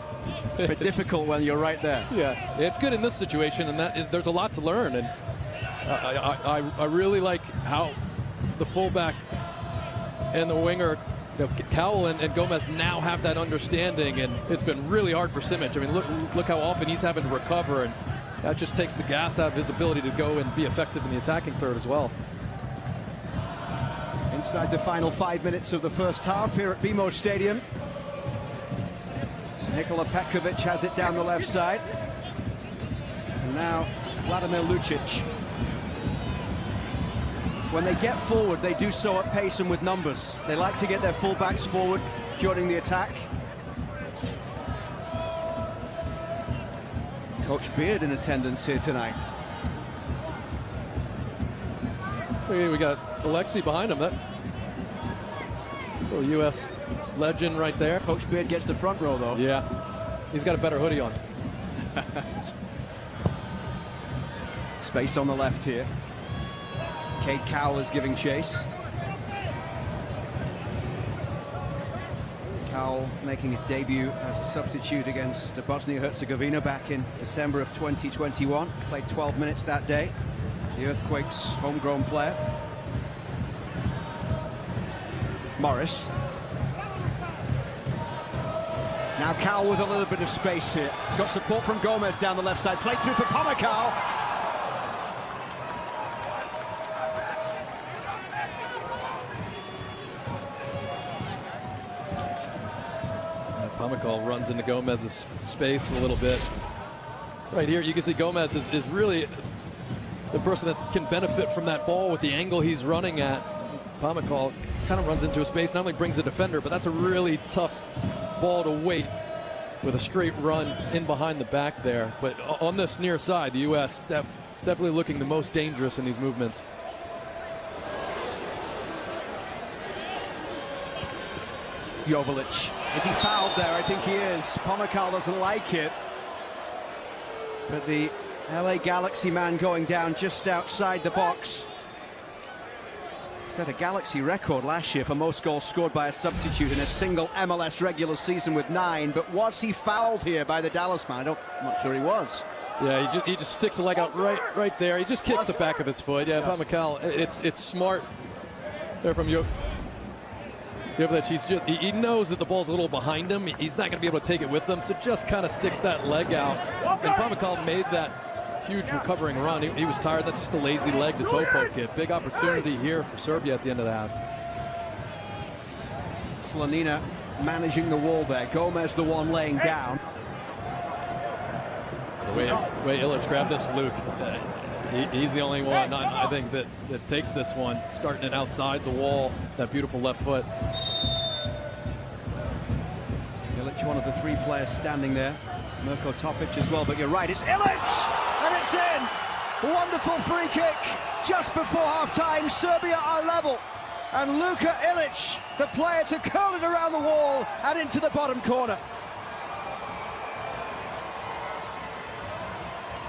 But difficult when you're right there. Yeah, it's good in this situation, and there's a lot to learn. And I really like how the fullback and the winger, Cowell and Gomez, now have that understanding, and it's been really hard for Simic. I mean, look how often he's having to recover, and that just takes the gas out of his ability to go and be effective in the attacking third as well. Inside the final 5 minutes of the first half here at BMO Stadium. Nikola Petkovic has it down the left side. And now Vladimir Lucic. When they get forward, they do so at pace and with numbers. They like to get their fullbacks forward, joining the attack. Coach Beard in attendance here tonight. We got Alexei behind him. That little U.S. legend right there. Coach Beard gets the front row, though. Yeah, he's got a better hoodie on. Space on the left here. Cade Cowell is giving chase. Cowell making his debut as a substitute against Bosnia-Herzegovina back in December of 2021. Played 12 minutes that day. The Earthquakes' homegrown player. Morris. Now Cowell with a little bit of space here. He's got support from Gomez down the left side. Played through for Pomykal. Pomykal runs into Gomez's space a little bit. Right here, you can see Gomez is really the person that can benefit from that ball with the angle he's running at. Pomykal kind of runs into a space, not only brings the defender, but that's a really tough ball to wait with a straight run in behind the back there. But on this near side, the U.S. definitely looking the most dangerous in these movements. Joveljic. Is he fouled there? I think he is. Pomykal doesn't like it. But the LA Galaxy man going down just outside the box. Set a Galaxy record last year for most goals scored by a substitute in a single MLS regular season with 9. But was he fouled here by the Dallas man? I'm not sure he was. Yeah, he just sticks a leg out right there. He just kicks the back of his foot. Yeah, Pomykal, it's smart there from you. He knows that the ball's a little behind him. He's not going to be able to take it with him, so just kind of sticks that leg out. And Pomykal made that huge recovering run. He was tired. That's just a lazy leg to toe poke it. Big opportunity here for Serbia at the end of the half. Slonina managing the wall there. Gomez the one laying down. The way Ilic grabbed this, Luke. He's the only one, I think, that takes this one, starting it outside the wall, that beautiful left foot. Ilic, one of the 3 players standing there. Mirko Topic as well, but you're right, it's Ilic! And it's in! Wonderful free kick just before half-time. Serbia are level. And Luka Ilic, the player to curl it around the wall and into the bottom corner.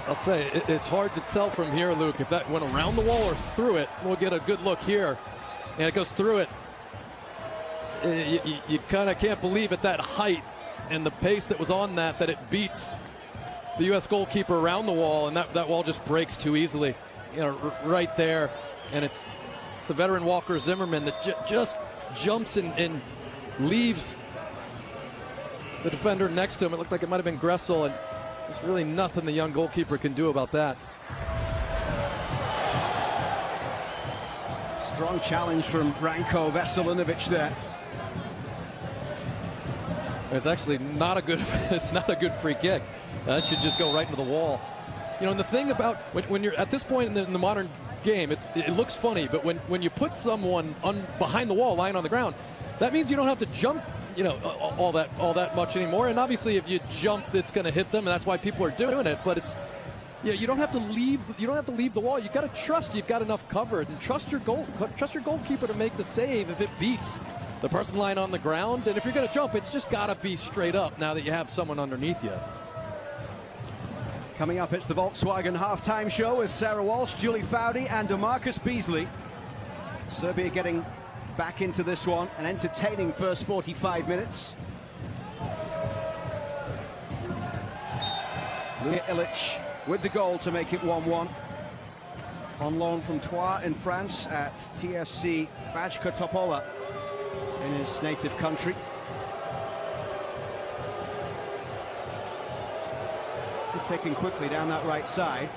I'll say, it's hard to tell from here, Luke, if that went around the wall or through it. We'll get a good look here. And it goes through it. You kind of can't believe at that height and the pace that was on that it beats the U.S. goalkeeper around the wall, and that wall just breaks too easily. You know, right there. And it's the veteran Walker Zimmerman that just jumps and leaves the defender next to him. It looked like it might have been Gressel, and there's really nothing the young goalkeeper can do about that. Strong challenge from Ranko Veselinovic there. It's actually not a good. It's not a good free kick. That should just go right into the wall. You know, and the thing about when you're at this point in the modern game, it looks funny, but when you put someone behind the wall, lying on the ground, that means you don't have to jump, you know, all that much anymore. And obviously, if you jump, it's going to hit them, and that's why people are doing it. But it's, you know, you don't have to leave. You don't have to leave the wall. You've got to trust you've got enough cover, and trust your goalkeeper to make the save if it beats the person lying on the ground. And if you're going to jump, it's just got to be straight up now that you have someone underneath you. Coming up, it's the Volkswagen halftime show with Sarah Walsh, Julie Foudy and DeMarcus Beasley. Serbia getting back into this one, an entertaining first 45 minutes. Luka Ilic with the goal to make it 1-1. On loan from Troyes in France at TFC Bajka Topola in his native country. This is taken quickly down that right side.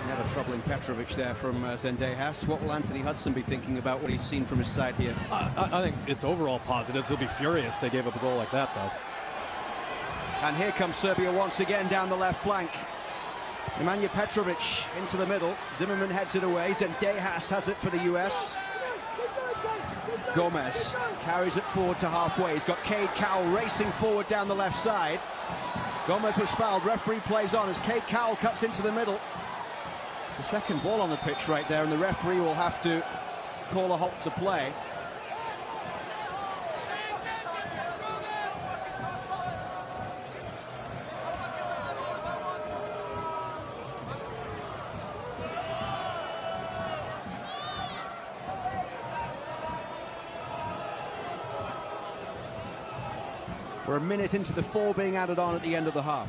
Never troubling Petrovic there from Zendejas. What will Anthony Hudson be thinking about what he's seen from his side here? I think it's overall positives. He'll be furious they gave up a goal like that, though. And here comes Serbia once again down the left flank. Nemanja Petrovic into the middle. Zimmerman heads it away. Zendejas has it for the US. Gomez carries it forward to halfway. He's got Cade Cowell racing forward down the left side. Gomez was fouled. Referee plays on as Cade Cowell cuts into the middle. It's a second ball on the pitch right there, and the referee will have to call a halt to play. We're a minute into the 4 being added on at the end of the half.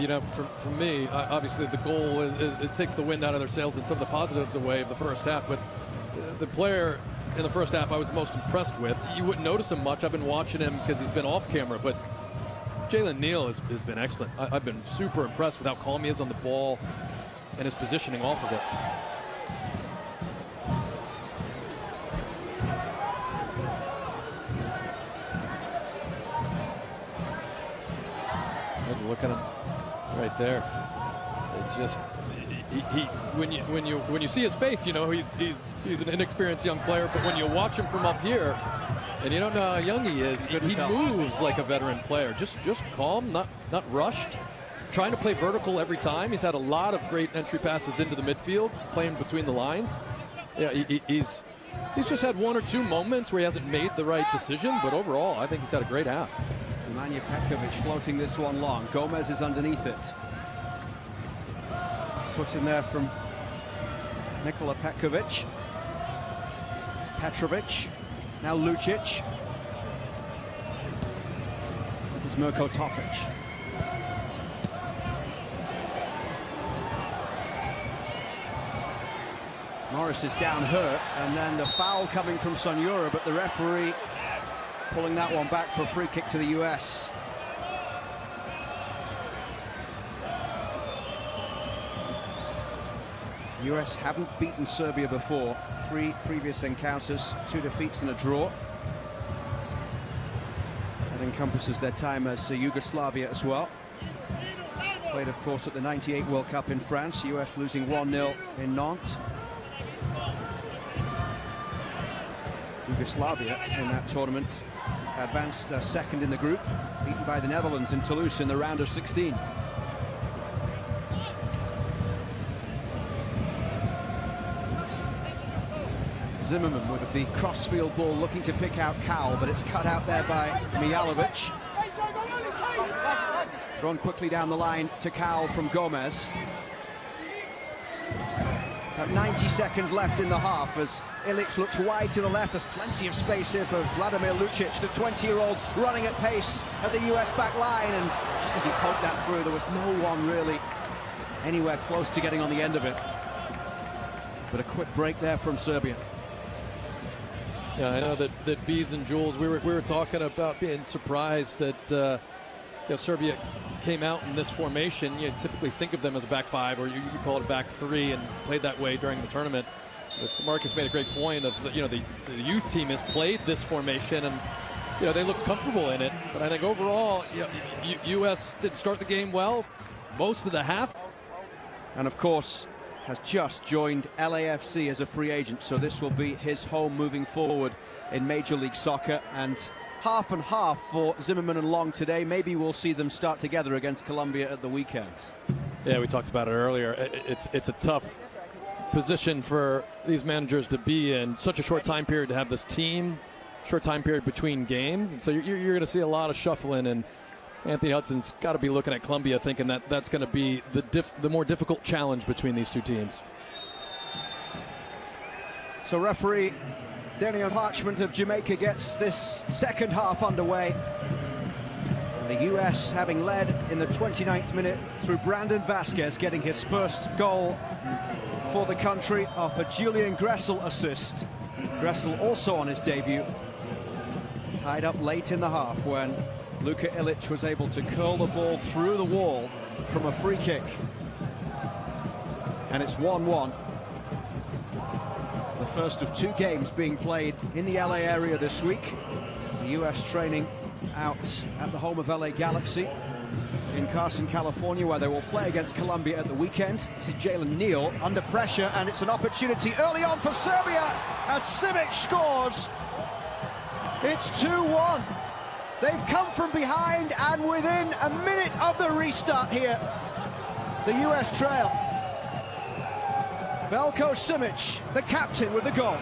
You know, for me, obviously the goal, it takes the wind out of their sails and some of the positives away of the first half, but the player in the first half I was most impressed with. You wouldn't notice him much. I've been watching him because he's been off camera, but Jalen Neal has been excellent. I've been super impressed with how calm he is on the ball and his positioning off of it. Look at him right there. It just when you see his face, you know he's an inexperienced young player. But when you watch him from up here, and you don't know how young he is, he moves like a veteran player. Just calm, not rushed, trying to play vertical every time. He's had a lot of great entry passes into the midfield, playing between the lines. Yeah, he's just had 1 or 2 moments where he hasn't made the right decision, but overall, I think he's had a great half. Nemanja Petkovic floating this one long. Gomez is underneath it. Put in there from Nikola Petkovic. Petrovic. Now Lucic. This is Mirko Topic. Morris is down hurt, and then the foul coming from Sonura, but the referee pulling that one back for a free kick to the US. US haven't beaten Serbia before. 3 previous encounters, 2 defeats and a draw. That encompasses their time as Yugoslavia as well. Played, of course, at the '98 World Cup in France. US losing 1-0 in Nantes. Yugoslavia in that tournament advanced second in the group, beaten by the Netherlands in Toulouse in the round of 16. Zimmerman with the crossfield ball looking to pick out Cowell, but it's cut out there by Mijalovic. Thrown quickly down the line to Cowell from Gomez. About 90 seconds left in the half as Ilic looks wide to the left. There's plenty of space here for Vladimir Lucic, the 20-year-old running at pace at the US back line, and just as he poked that through, there was no one really anywhere close to getting on the end of it. But a quick break there from Serbia. Yeah, I know that Bees and Jules, we were talking about being surprised that Serbia came out in this formation. You typically think of them as a back 5, or you call it a back 3, and played that way during the tournament. But Marcus made a great point of the youth team has played this formation, and they look comfortable in it. But I think overall, U.S. did start the game well, most of the half. And of course, has just joined LAFC as a free agent, so this will be his home moving forward in Major League Soccer. And half and half for Zimmerman and Long today. Maybe we'll see them start together against Colombia at the weekend. Yeah, we talked about it earlier. It's a tough position for these managers to be in such a short time period, to have this team, short time period between games. And so you're going to see a lot of shuffling, and Anthony Hudson's got to be looking at Columbia thinking that that's going to be the more difficult challenge between these two teams. So referee Daniel Parchment of Jamaica gets this second half underway. And the US having led in the 29th minute through Brandon Vasquez getting his first goal for the country off a Julian Gressel assist. Gressel also on his debut. Tied up late in the half when Luka Ilic was able to curl the ball through the wall from a free kick. And it's 1-1. The first of two games being played in the LA area this week. The US training out at the home of LA Galaxy in Carson, California, where they will play against Colombia at the weekend. This is Jalen Neal under pressure, and it's an opportunity early on for Serbia as Simic scores. It's 2-1. They've come from behind, and within a minute of the restart here, the US trail. Veljko Simic, the captain, with the goal.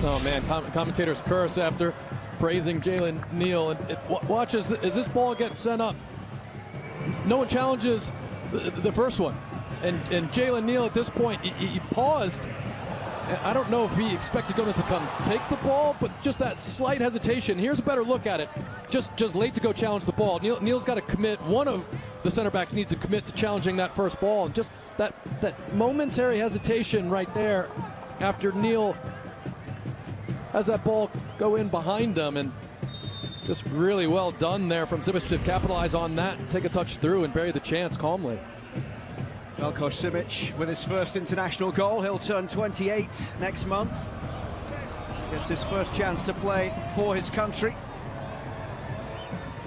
Oh man, commentators curse after praising Jalen Neal. And watch as this ball gets sent up. No one challenges the first one. And Jalen Neal at this point, he paused. I don't know if he expected Gomez to come take the ball, but just that slight hesitation. Here's a better look at it. Just late to go challenge the ball. Neal's got to commit. One of the center backs needs to commit to challenging that first ball. And just that momentary hesitation right there after Neal has that ball go in behind him, and just really well done there from Simic to capitalize on that, take a touch through and bury the chance calmly. Veljko Simic with his first international goal. He'll turn 28 next month. Gets his first chance to play for his country.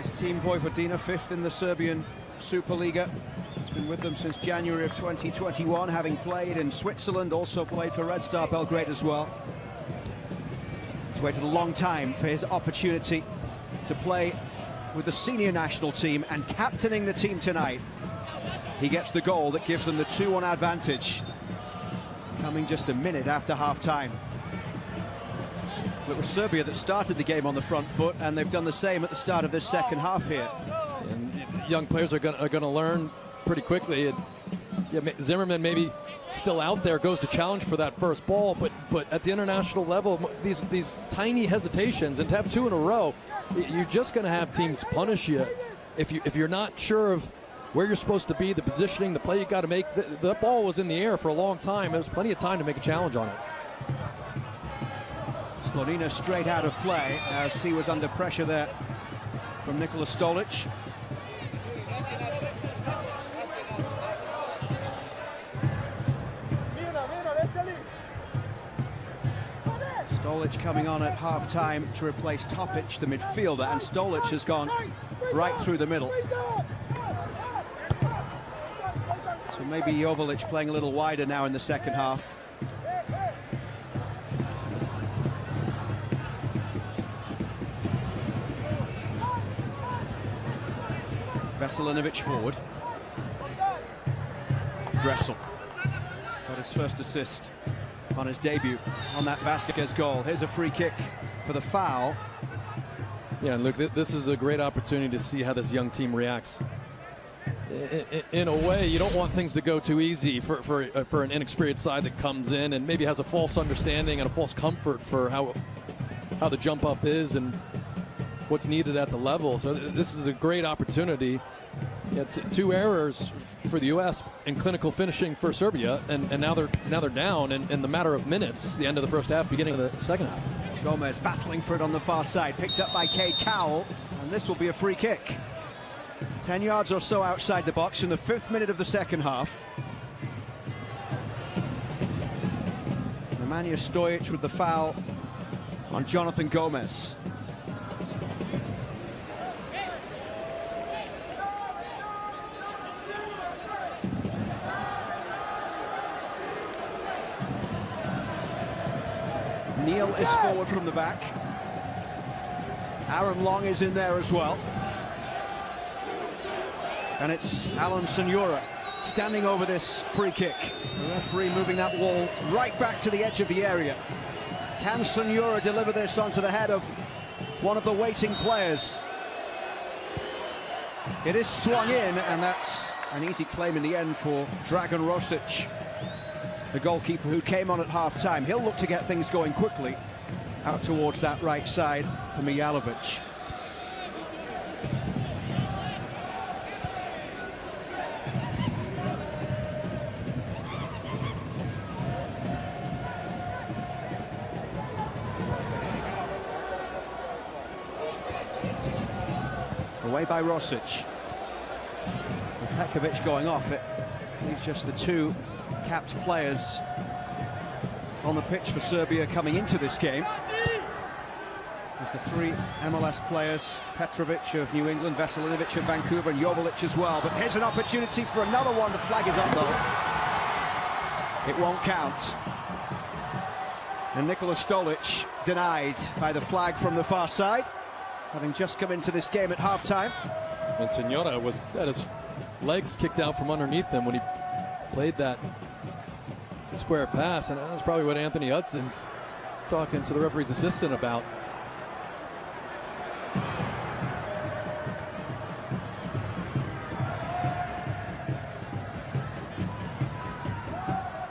His team Vojvodina, fifth in the Serbian Superliga. He's been with them since January of 2021, having played in Switzerland, also played for Red Star Belgrade as well. He's waited a long time for his opportunity to play with the senior national team and captaining the team tonight. He gets the goal that gives them the 2-1 advantage, coming just a minute after half-time. It was Serbia that started the game on the front foot, and they've done the same at the start of this second half here. And young players are going to learn pretty quickly. And yeah, Zimmerman maybe still out there, goes to challenge for that first ball, but at the international level, these tiny hesitations, and to have two in a row, you're just going to have teams punish you if you're not sure of where you're supposed to be, the positioning, the play you got to make. The ball was in the air for a long time. There was plenty of time to make a challenge on it. Slonina straight out of play as he was under pressure there from Nikola Stolic. Stolic coming on at half-time to replace Topic, the midfielder, and Stolic has gone right through the middle. So maybe Jovalic playing a little wider now in the second half. Veselinovic forward. Gressel got his first assist on his debut on that Vasquez goal. Here's a free kick for the foul. Yeah, and look, this is a great opportunity to see how this young team reacts. In a way, you don't want things to go too easy for an inexperienced side that comes in and maybe has a false understanding and a false comfort for how the jump up is and what's needed at the level. So this is a great opportunity. Yeah, two errors for the U.S. in clinical finishing for Serbia, and now they're down in the matter of minutes, the end of the first half, beginning of the second half. Gomez battling for it on the far side, picked up by Cade Cowell, and this will be a free kick. 10 yards or so outside the box in the 5th minute of the second half. Nemanja Stojic with the foul on Jonathan Gomez. Neal is forward from the back. Aaron Long is in there as well. And it's Alan Senora standing over this free kick. The referee moving that wall right back to the edge of the area. Can Senora deliver this onto the head of one of the waiting players? It is swung in, and that's an easy claim in the end for Dragan Rosic, the goalkeeper who came on at half-time. He'll look to get things going quickly out towards that right side for Mijalovic. Away by Rosic. With Pekovic going off, it leaves just the two capped players on the pitch for Serbia coming into this game. There's the three MLS players, Petrovic of New England, Veselinovic of Vancouver, and Joveljic as well. But here's an opportunity for another one. The flag is up though. It won't count. And Nikola Stolic denied by the flag from the far side, having just come into this game at half-time. And Senora was had his legs kicked out from underneath him when he played that square pass, and that's probably what Anthony Hudson's talking to the referee's assistant about.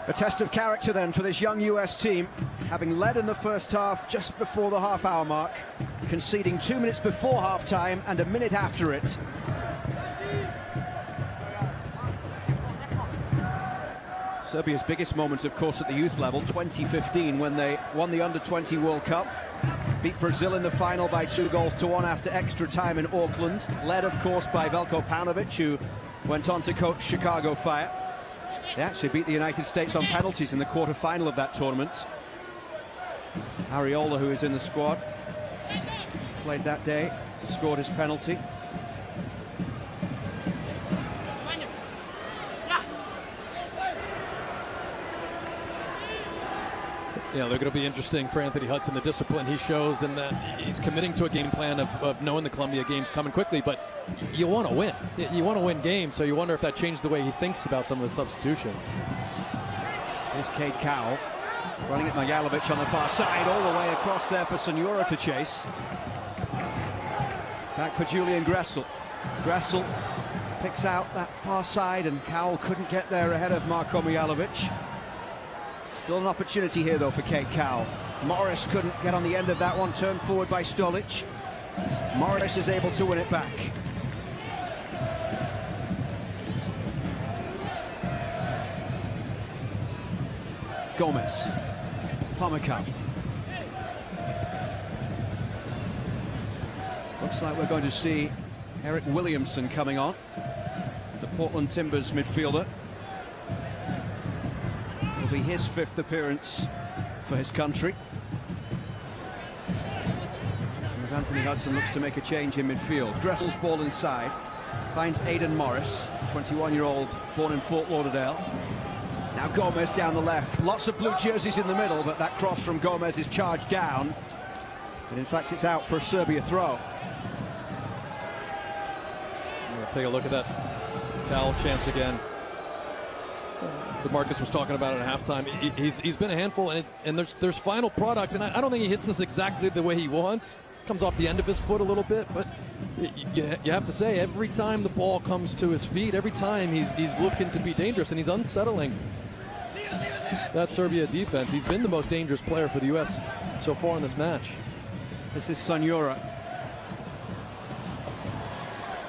A test of character then for this young US team, having led in the first half just before the half-hour mark, conceding 2 minutes before half-time and a minute after it. Serbia's biggest moment, of course, at the youth level, 2015, when they won the Under-20 World Cup, beat Brazil in the final by 2-1 after extra time in Auckland, led, of course, by Veljko Paunovic, who went on to coach Chicago Fire. They actually beat the United States on penalties in the quarter-final of that tournament. Ariola, who is in the squad, played that day, scored his penalty. Yeah, they're going to be interesting for Anthony Hudson, the discipline he shows, and that he's committing to a game plan of knowing the Colombia game's coming quickly, but you want to win. You want to win games, so you wonder if that changed the way he thinks about some of the substitutions. Here's Cade Cowell running at Mijalovic on the far side, all the way across there for Senora to chase. Back for Julian Gressel. Gressel picks out that far side, and Cowell couldn't get there ahead of Marko Mijalovic. Still an opportunity here, though, for Cade Cowell. Morris couldn't get on the end of that one, turned forward by Stolic. Morris is able to win it back. Gomez. Pomykal. Looks like we're going to see Eric Williamson coming on, the Portland Timbers midfielder. It'll be his 5th appearance for his country. As Anthony Hudson looks to make a change in midfield. Dressel's ball inside, finds Aidan Morris, 21-year-old, born in Fort Lauderdale. Now Gomez down the left. Lots of blue jerseys in the middle, but that cross from Gomez is charged down. And in fact, it's out for a Serbia throw. We'll take a look at that foul chance again. DeMarcus was talking about it at halftime. He's been a handful, and there's final product, and I don't think he hits this exactly the way he wants. Comes off the end of his foot a little bit, but you have to say, every time the ball comes to his feet, every time he's looking to be dangerous, and he's unsettling that Serbia defense. He's been the most dangerous player for the U.S. so far in this match. This is Senora.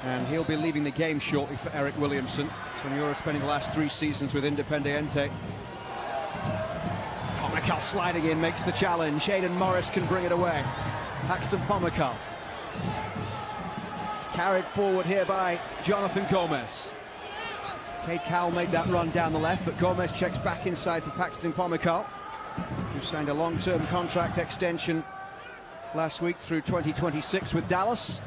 And he'll be leaving the game shortly for Eric Williamson. Senora spending the last 3 seasons with Independiente. Pomykal sliding in, makes the challenge. Aidan Morris can bring it away. Paxton Pomykal. Carried forward here by Jonathan Gomez. Cade Cowell made that run down the left, but Gomez checks back inside for Paxton Pomykal, who signed a long-term contract extension last week through 2026 with Dallas.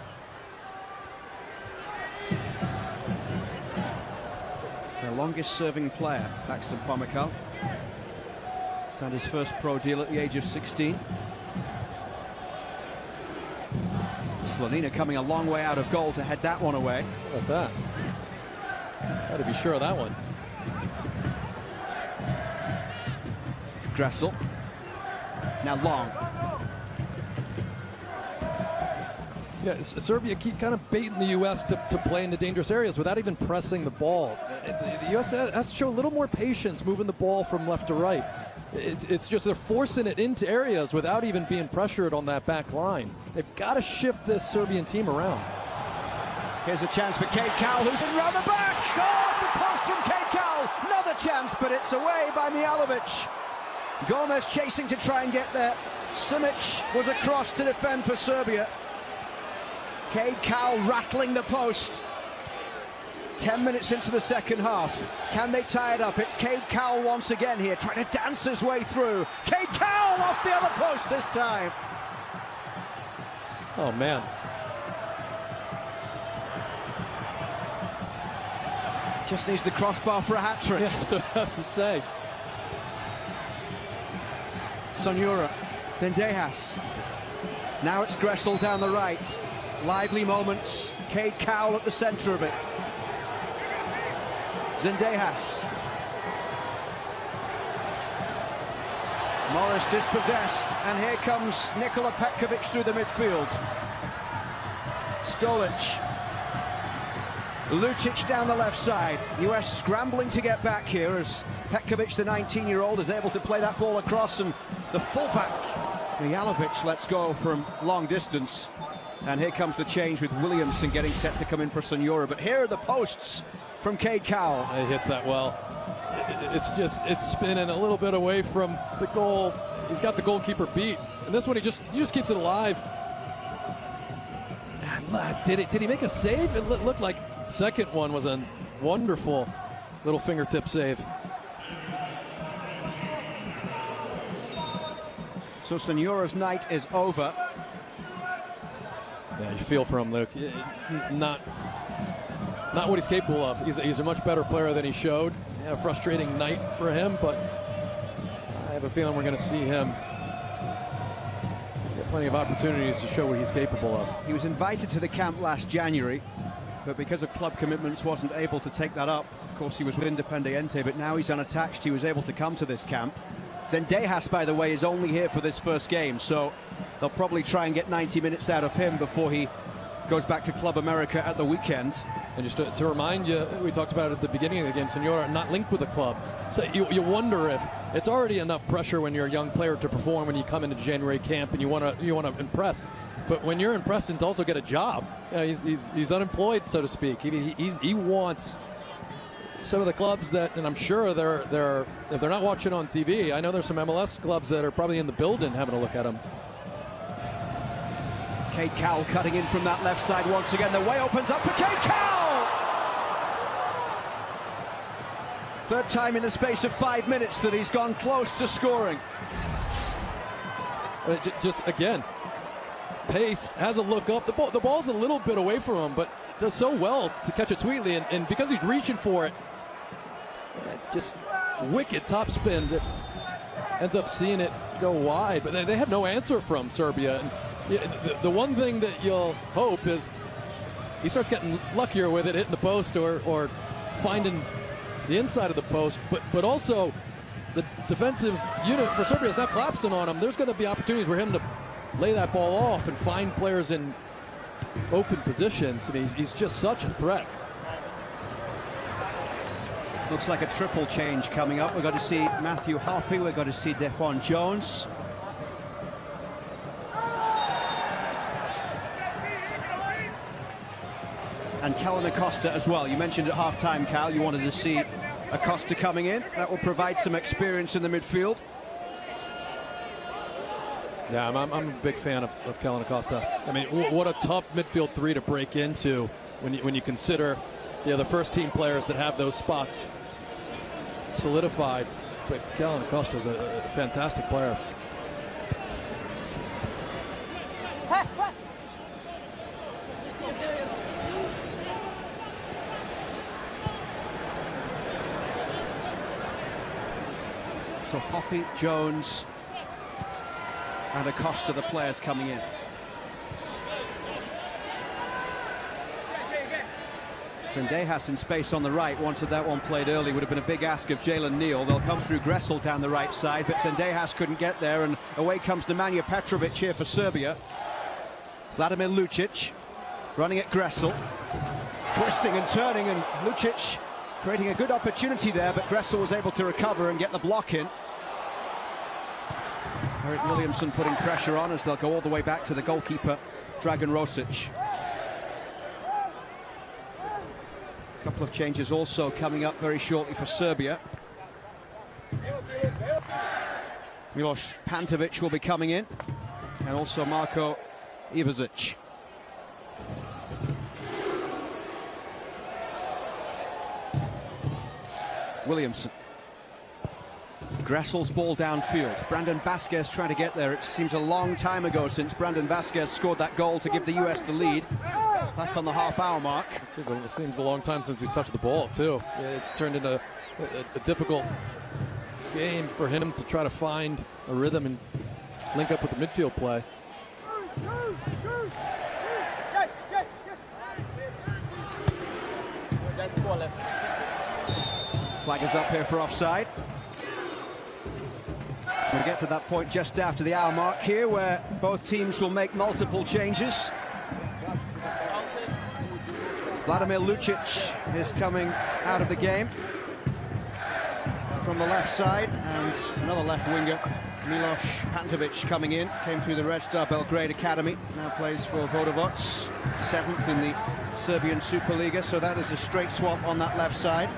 Their longest-serving player, Paxton Pomykal. Signed his first pro deal at the age of 16. Slonina coming a long way out of goal to head that one away. Look at that. Got to be sure of that one. Gressel. Now Long. Yeah, Serbia keep kind of baiting the U.S. to play into dangerous areas without even pressing the ball. The U.S. has to show a little more patience moving the ball from left to right. It's just they're forcing it into areas without even being pressured on that back line. They've got to shift this Serbian team around. Here's a chance for Cade Cowell, who's in round the back. Oh, the post from Cade Cowell. Another chance, but it's away by Mihalovic. Gomez chasing to try and get there. Simic was across to defend for Serbia. Cade Cowell rattling the post. 10 minutes into the second half. Can they tie it up? It's Cade Cowell once again here, trying to dance his way through. Cade Cowell off the other post this time. Oh, man. Just needs the crossbar for a hat-trick. Yeah, so I have to say. Sonura, Zendejas. Now it's Gressel down the right. Lively moments. Cade Cowell at the centre of it. Zendejas. Morris dispossessed, and here comes Nikola Petkovic through the midfield. Stolic. Lucic down the left side. US scrambling to get back here as Petkovic, the 19-year-old, is able to play that ball across, and the fullback, Mihalovic, lets go from long distance. And here comes the change with Williamson getting set to come in for Sonura. But here are the posts from Cade Cowell. He hits that well. It's spinning a little bit away from the goal. He's got the goalkeeper beat. And this one, he just keeps it alive. Did he make a save? It looked like the second one was a wonderful little fingertip save. So Sonura's night is over. Yeah, you feel for him, Luke. Not what he's capable of. He's a much better player than he showed. Yeah, a frustrating night for him, but I have a feeling we're going to see him get plenty of opportunities to show what he's capable of. He was invited to the camp last January, but because of club commitments wasn't able to take that up. Of course, he was with Independiente, but now he's unattached. He was able to come to this camp. Zendejas, by the way, is only here for this first game, so they'll probably try and get 90 minutes out of him before he goes back to Club America at the weekend. And just to remind you, we talked about it at the beginning of the game, Sonura not linked with the club. So you wonder if it's already enough pressure when you're a young player to perform when you come into January camp and you want to impress. But when you're impressed and to also get a job, he's unemployed, so to speak. He wants some of the clubs that, and I'm sure if they're not watching on TV, I know there's some MLS clubs that are probably in the building having a look at him. Cade Cowell cutting in from that left side once again. The way opens up for Cade Cowell! Third time in the space of 5 minutes that he's gone close to scoring. Just again, pace, has a look up. The ball's a little bit away from him, but does so well to catch it sweetly, and because he's reaching for it, just wicked topspin that ends up seeing it go wide. But they have no answer from Serbia. And the one thing that you'll hope is he starts getting luckier with it, hitting the post or finding the inside of the post. But also the defensive unit for Serbia is now collapsing on him. There's going to be opportunities for him to lay that ball off and find players in open positions. I mean, he's just such a threat. Looks like a triple change coming up. We've got to see Matthew Hoppe, we've got to see Dejuan Jones. And Callan Acosta as well. You mentioned at half-time, Cal, you wanted to see Acosta coming in. That will provide some experience in the midfield. Yeah, I'm a big fan of Callan Acosta. I mean, what a tough midfield three to break into when you consider the first team players that have those spots solidified. But Callan Acosta is a fantastic player. So Hoppe, Jones, and Acosta, the players coming in. Zendejas in space on the right, wanted that one played early, would have been a big ask of Jalen Neal. They'll come through Gressel down the right side, but Zendejas couldn't get there, and away comes Nemanja Petrovic here for Serbia. Vladimir Lucic running at Gressel, twisting and turning, and Lucic creating a good opportunity there, but Gressel was able to recover and get the block in. Eric Williamson putting pressure on as they'll go all the way back to the goalkeeper, Dragan Rosic. A couple of changes also coming up very shortly for Serbia. Milos Pantovic will be coming in, and also Marko Ivazic. Williamson. Gressel's ball downfield. Brandon Vasquez trying to get there. It seems a long time ago since Brandon Vasquez scored that goal to give the US the lead. Back on the half-hour mark. It seems a long time since he's touched the ball, too. It's turned into a difficult game for him to try to find a rhythm and link up with the midfield play. Flag is up here for offside. We'll get to that point just after the hour mark here, where both teams will make multiple changes. Vladimir Lucic is coming out of the game from the left side, and another left winger, Milos Pantovic, coming in. Came through the Red Star Belgrade Academy, now plays for Vodovac, 7th in the Serbian Superliga, so that is a straight swap on that left side.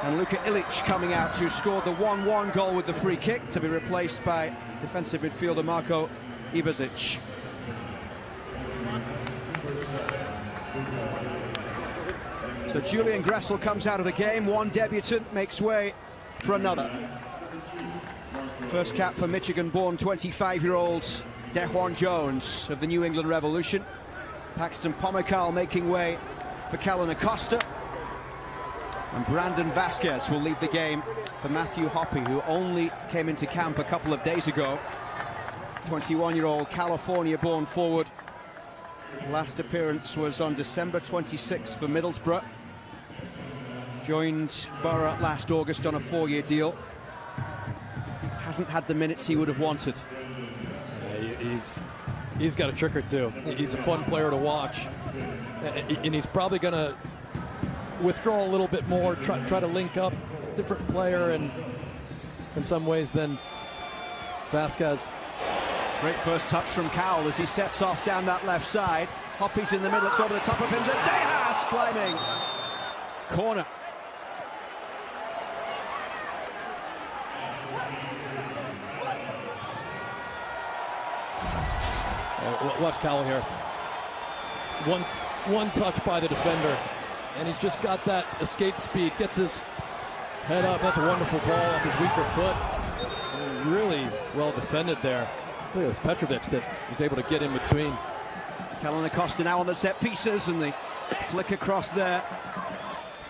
And Luka Ilic coming out, who scored the 1-1 goal with the free kick, to be replaced by defensive midfielder Marko Ivazic. So Julian Gressel comes out of the game. One debutant makes way for another. First cap for Michigan-born 25-year-old Dejuan Jones of the New England Revolution. Paxton Pomykal making way for Callan Acosta. And Brandon Vasquez will lead the game for Matthew Hoppe, who only came into camp a couple of days ago. 21-year-old California-born forward. Last appearance was on December 26th for Middlesbrough. Joined Borough last August on a 4-year deal. Hasn't had the minutes he would have wanted. Yeah, he's got a trick or two. He's a fun player to watch, and he's probably going to withdraw a little bit more, try to link up, different player, and in some ways than Vasquez. Great first touch from Cowell as he sets off down that left side. Hoppe's in the middle, it's over the top of him. Zendejas climbing. Corner. Watch Cowell here. One touch by the defender, and he's just got that escape speed, gets his head up. That's a wonderful ball off his weaker foot. And really well defended there. Look at Petrovic that he's able to get in between. Callan Acosta now on the set pieces, and the flick across there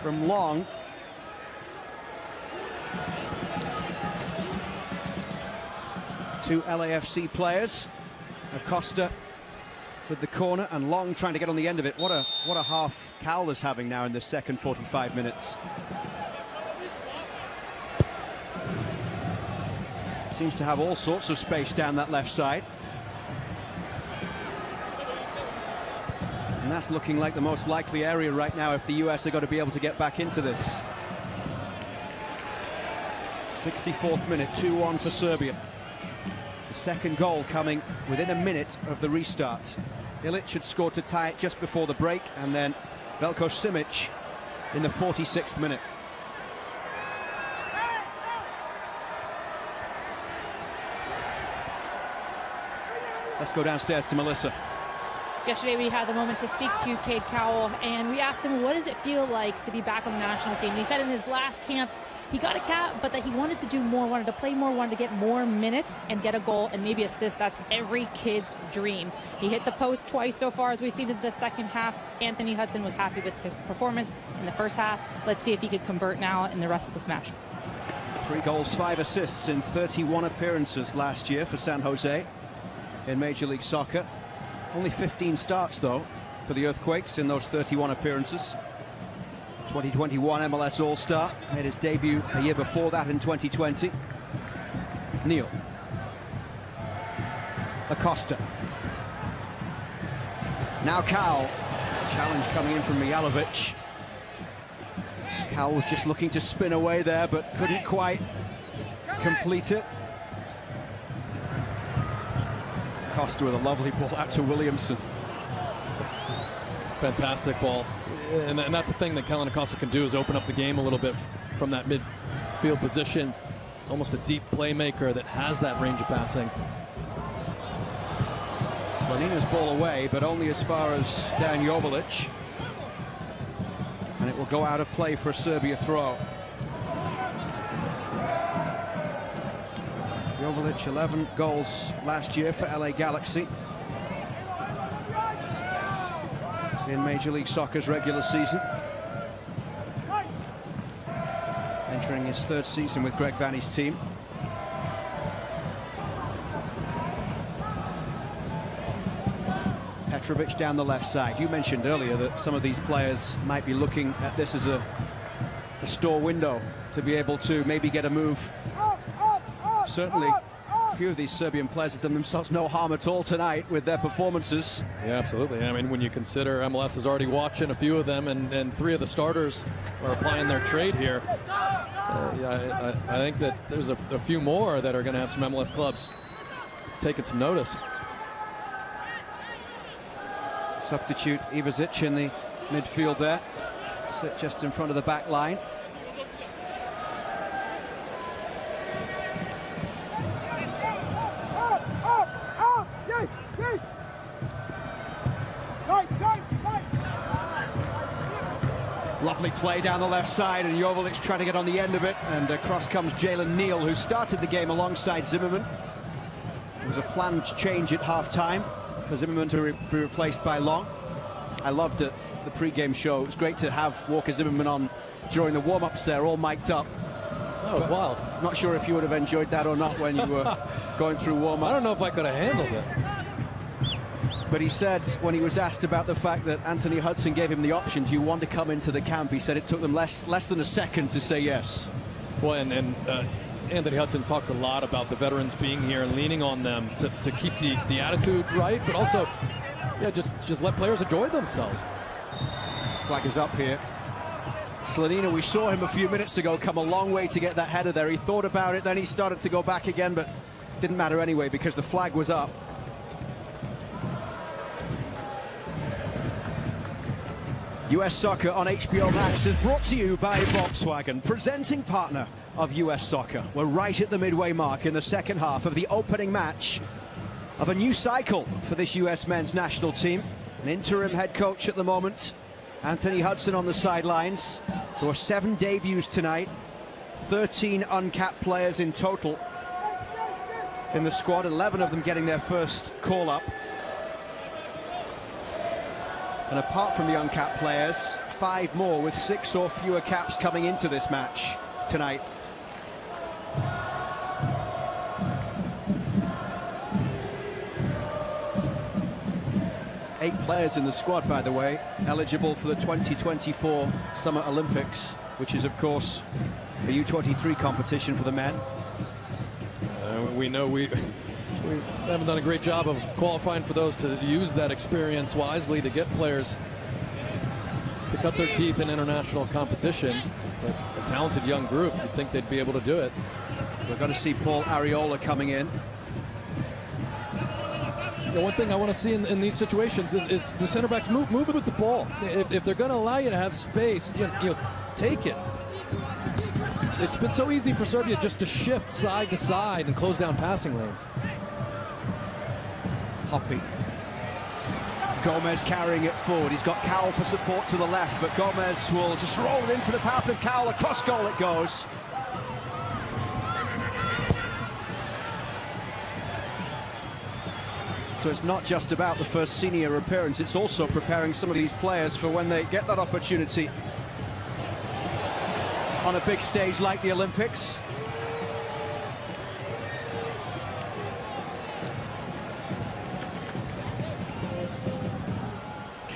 from Long. Two LAFC players. Acosta with the corner, and Long trying to get on the end of it. What a half Cowell is having now in the second 45 minutes. Seems to have all sorts of space down that left side. And that's looking like the most likely area right now if the US are going to be able to get back into this. 64th minute, 2-1 for Serbia. The second goal coming within a minute of the restart. Ilic had scored to tie it just before the break, and then Veljko Simic in the 46th minute. Let's go downstairs to Melissa. Yesterday we had the moment to speak to Cade Cowell, and we asked him, what does it feel like to be back on the national team? And he said in his last camp he got a cap, but that he wanted to do more, wanted to play more, wanted to get more minutes and get a goal and maybe assist. That's every kid's dream. He hit the post twice so far as we've seen in the second half. Anthony Hudson was happy with his performance in the first half. Let's see if he could convert now in the rest of this match. 3 goals, 5 assists in 31 appearances last year for San Jose in Major League Soccer. Only 15 starts though for the Earthquakes in those 31 appearances. 2021 MLS All-Star, made his debut a year before that in 2020. Neal. Acosta. Now Cowell. Challenge coming in from Mijalovic. Cowell was just looking to spin away there, but couldn't quite complete it. Acosta with a lovely ball out to Williamson. Fantastic ball. And that's the thing that Kellen Acosta can do, is open up the game a little bit from that midfield position. Almost a deep playmaker that has that range of passing. Slanina's ball away, but only as far as Dejan Joveljic. And it will go out of play for a Serbia throw. Joveljic, 11 goals last year for LA Galaxy in Major League Soccer's regular season. Entering his third season with Greg Vanny's team. Petrovic down the left side. You mentioned earlier that some of these players might be looking at this as a store window to be able to maybe get a move. Certainly, a few of these Serbian players have done themselves no harm at all tonight with their performances. Yeah, absolutely. I mean, when you consider MLS is already watching a few of them, and 3 of the starters are applying their trade here, I think that there's a few more that are going to have some MLS clubs taking some notice. Substitute Ivazic in the midfield there. Sit just in front of the back line. Lovely play down the left side, and Joveljic trying to get on the end of it, and across comes Jalen Neal, who started the game alongside Zimmerman. It was a planned change at half-time for Zimmerman to be replaced by Long. I loved it, the pre-game show. It was great to have Walker Zimmerman on during the warm-ups there, all mic'd up. That was wild. Not sure if you would have enjoyed that or not when you were going through warm-up. I don't know if I could have handled it. But he said, when he was asked about the fact that Anthony Hudson gave him the option, do you want to come into the camp? He said it took them less than a second to say yes. Well, and Anthony Hudson talked a lot about the veterans being here and leaning on them to keep the attitude right, but also, yeah, just let players enjoy themselves. Flag is up here. Slanina, we saw him a few minutes ago come a long way to get that header there. He thought about it, then he started to go back again, but didn't matter anyway because the flag was up. US Soccer on HBO Max is brought to you by Volkswagen, presenting partner of US Soccer. We're right at the midway mark in the second half of the opening match of a new cycle for this US men's national team. An interim head coach at the moment, Anthony Hudson on the sidelines. There were 7 debuts tonight, 13 uncapped players in total in the squad, 11 of them getting their first call-up. And apart from the uncapped players, 5 more with 6 or fewer caps coming into this match tonight. Eight players in the squad, by the way, eligible for the 2024 Summer Olympics, which is, of course, the U23 competition for the men. We know we haven't done a great job of qualifying for those, to use that experience wisely to get players to cut their teeth in international competition. But a talented young group, you'd think they'd be able to do it. We're going to see Paul Arriola coming in. The one thing I want to see in these situations is the center backs move with the ball. If they're going to allow you to have space, you take it. It's been so easy for Serbia just to shift side to side and close down passing lanes. Hoppy. Gomez carrying it forward. He's got Cowell for support to the left, but Gomez will just roll it into the path of Cowell. Across goal it goes. So it's not just about the first senior appearance, it's also preparing some of these players for when they get that opportunity on a big stage like the Olympics.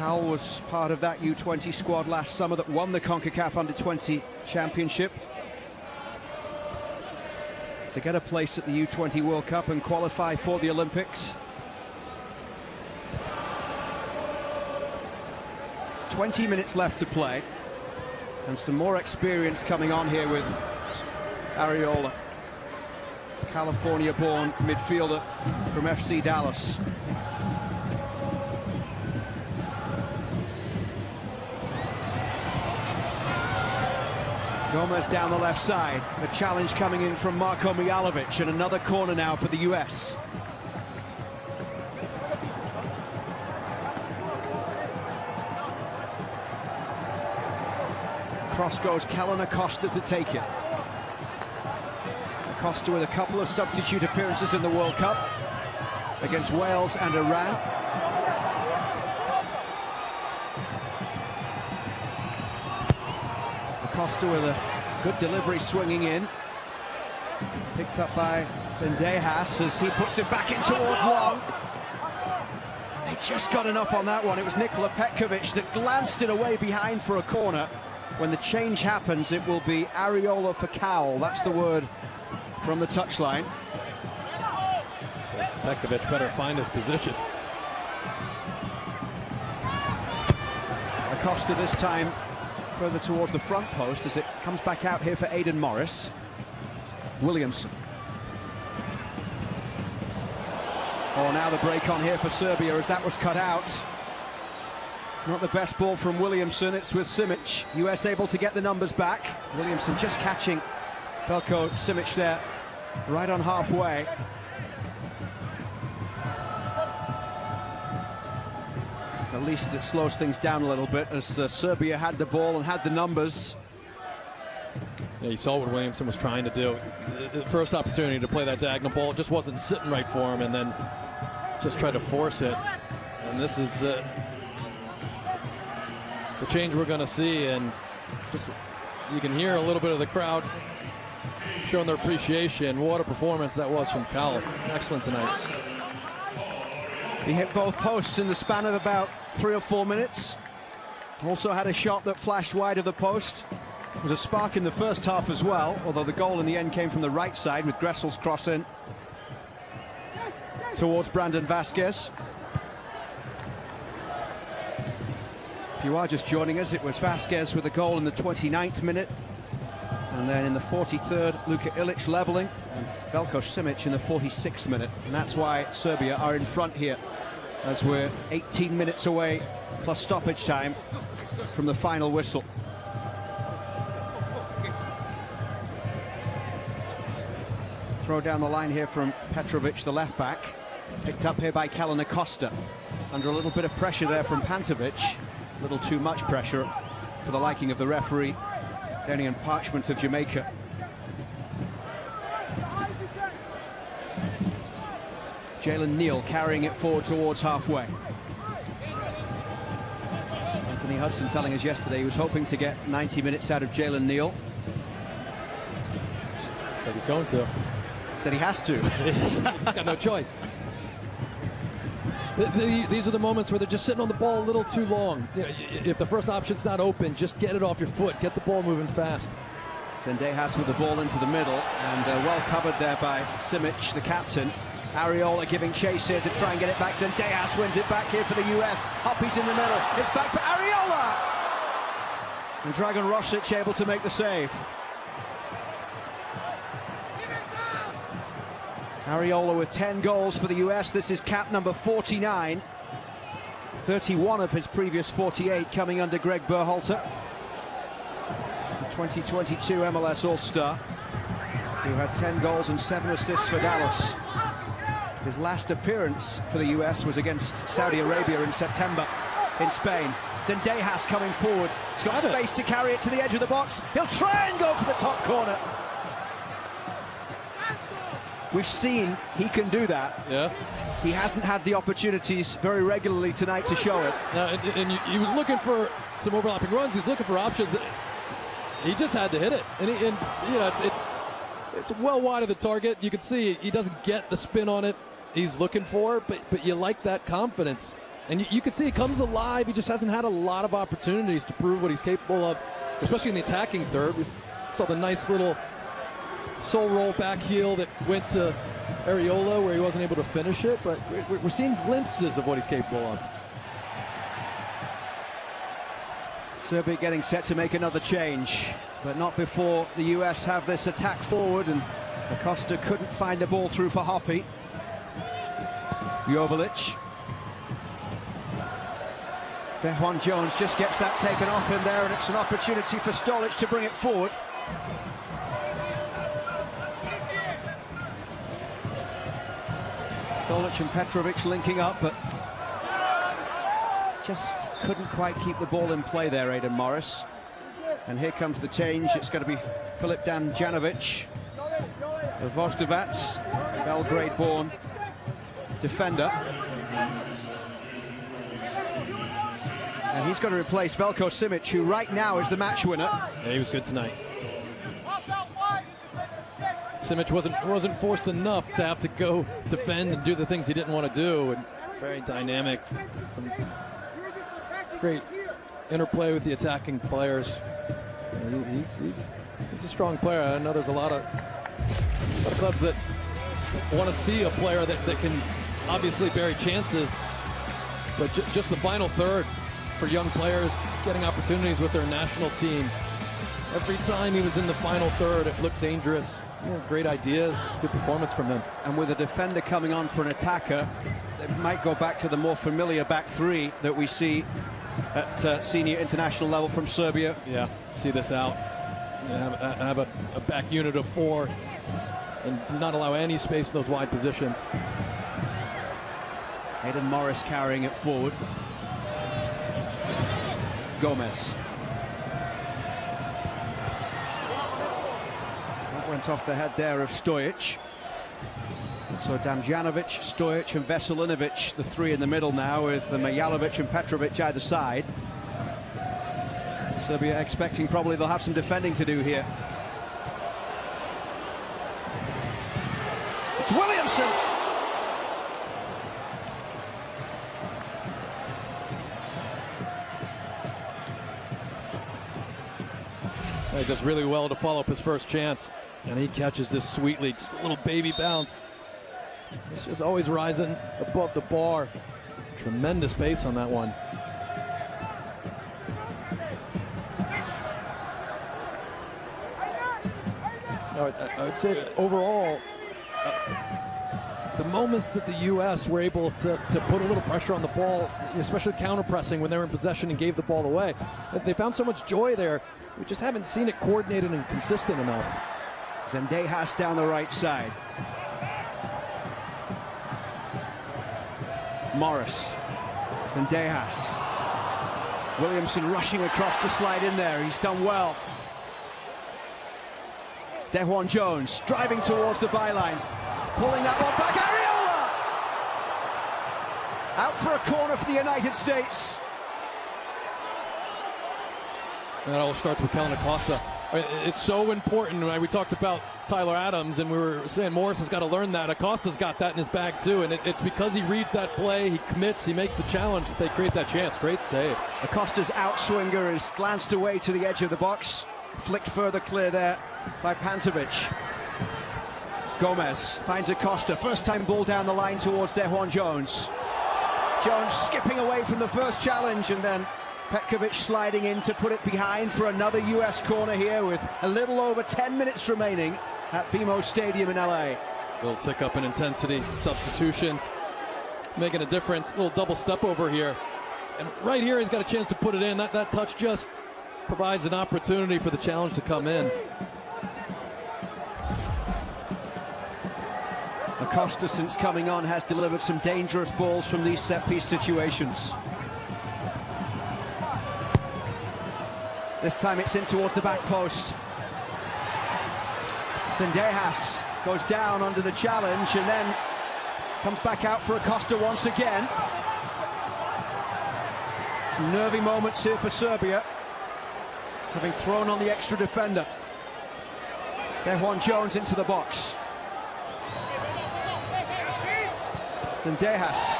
Cal was part of that U20 squad last summer that won the CONCACAF Under-20 Championship to get a place at the U20 World Cup and qualify for the Olympics. 20 minutes left to play, and some more experience coming on here with Arriola, California-born midfielder from FC Dallas. Gomez down the left side. A challenge coming in from Marko Mijalovic, and another corner now for the US. Cross goes Kellen Acosta to take it. Acosta with a couple of substitute appearances in the World Cup against Wales and Iran. Acosta with a good delivery, swinging in. Picked up by Zendejas as he puts it back in towards long. They just got enough on that one. It was Nikola Petkovic that glanced it away behind for a corner. When the change happens, it will be Arriola for Cal. That's the word from the touchline. Petkovic better find his position. Acosta this time further towards the front post as it comes back out here for Aidan Morris. Williamson. Oh, now the break on here for Serbia as that was cut out. Not the best ball from Williamson, it's with Simic. US able to get the numbers back. Williamson just catching Veljko Simic there, right on halfway. At least it slows things down a little bit as Serbia had the ball and had the numbers. Yeah, you saw what Williamson was trying to do. The first opportunity to play that diagonal ball just wasn't sitting right for him, and then just tried to force it. And this is the change we're going to see, and just you can hear a little bit of the crowd showing their appreciation. What a performance that was from Cal. Excellent tonight. He hit both posts in the span of about 3 or 4 minutes. Also had a shot that flashed wide of the post. There was a spark in the first half as well, although the goal in the end came from the right side with Gressel's cross in towards Brandon Vasquez. If you are just joining us, it was Vasquez with a goal in the 29th minute. And then in the 43rd, Luka Ilic leveling, and Veljko Simic in the 46th minute. And that's why Serbia are in front here, as we're 18 minutes away, plus stoppage time, from the final whistle. Throw down the line here from Petrovic, the left back. Picked up here by Kellen Acosta. Under a little bit of pressure there from Pantovic. A little too much pressure for the liking of the referee, Denian Parchment of Jamaica. Jalen Neal carrying it forward towards halfway. Anthony Hudson telling us yesterday he was hoping to get 90 minutes out of Jalen Neal. Said he's going to. Said he has to. He's got no choice. These are the moments where they're just sitting on the ball a little too long. You know, if the first option's not open, just get it off your foot. Get the ball moving fast. Zendejas with the ball into the middle, and well covered there by Simic, the captain. Arriola giving chase here to try and get it back. Zendejas wins it back here for the US. Hoppy's in the middle. It's back for Arriola! And Dragan Rosic able to make the save. Arriola with 10 goals for the US. This is cap number 49. 31 of his previous 48 coming under Greg Berhalter, the 2022 MLS All-Star, who had 10 goals and 7 assists for Dallas. His last appearance for the US was against Saudi Arabia in September in Spain. Zendejas coming forward. He's got space to carry it to the edge of the box. He'll try and go for the top corner. We've seen he can do that. Yeah. He hasn't had the opportunities very regularly tonight to show it. And he was looking for some overlapping runs. He's looking for options. He just had to hit it. And you know, it's well wide of the target. You can see he doesn't get the spin on it he's looking for, but you like that confidence. And you can see he comes alive. He just hasn't had a lot of opportunities to prove what he's capable of, especially in the attacking third. We saw the nice little soul roll back heel that went to Areola where he wasn't able to finish it, but we're seeing glimpses of what he's capable of. Serbia getting set to make another change, but not before the US have this attack forward, and Acosta couldn't find the ball through for Hoppe. Joveljic. Dejuan Jones just gets that taken off him there, and it's an opportunity for Stolic to bring it forward. Stolic and Petrovic linking up, but just couldn't quite keep the ball in play there, Aidan Morris. And here comes the change. It's going to be Filip Damjanovic of Voždovac, Belgrade-born defender. And he's going to replace Veljko Simic, who right now is the match winner. Yeah, he was good tonight. Simic wasn't forced enough to have to go defend and do the things he didn't want to do. And very dynamic. Some great interplay with the attacking players. He's a strong player. I know there's a lot of clubs that want to see a player that can obviously bury chances, but just the final third for young players getting opportunities with their national team. Every time he was in the final third, it looked dangerous. Great ideas, good performance from him. And with a defender coming on for an attacker, it might go back to the more familiar back three that we see at senior international level from Serbia. Yeah, see this out. Have a back unit of four and not allow any space in those wide positions. Aidan Morris carrying it forward. Gomez. That went off the head there of Stojic. So Damjanovic, Stojic and Veselinovic, the three in the middle now, with Majalovic and Petrovic either side. Serbia expecting probably they'll have some defending to do here. It's Williamson! He does really well to follow up his first chance, and he catches this sweetly. Just a little baby bounce. He's just always rising above the bar. Tremendous pace on that one. I would say overall, the moments that the U.S. were able to put a little pressure on the ball, especially counter-pressing when they were in possession and gave the ball away, they found so much joy there. We just haven't seen it coordinated and consistent enough. Zendejas down the right side. Morris. Zendejas. Williamson rushing across to slide in there. He's done well. Dejuan Jones driving towards the byline. Pulling that one back. Areola! Out for a corner for the United States. That all starts with Kellen Acosta. It's so important. We talked about Tyler Adams, and we were saying Morris has got to learn that. Acosta's got that in his bag, too, and it's because he reads that play, he commits, he makes the challenge that they create that chance. Great save. Acosta's outswinger is glanced away to the edge of the box. Flicked further clear there by Pantovic. Gomez finds Acosta. First time ball down the line towards Dejuan Jones. Jones skipping away from the first challenge, and then Petkovic sliding in to put it behind for another US corner here with a little over 10 minutes remaining at BMO Stadium in LA. Little tick up in intensity, substitutions, making a difference. Little double step over here. And right here he's got a chance to put it in. That touch just provides an opportunity for the challenge to come in. Acosta, since coming on, has delivered some dangerous balls from these set-piece situations. This time it's in towards the back post. Zendejas goes down under the challenge and then comes back out for Acosta once again. Some nervy moments here for Serbia, having thrown on the extra defender. Dejuan Jones into the box. Zendejas.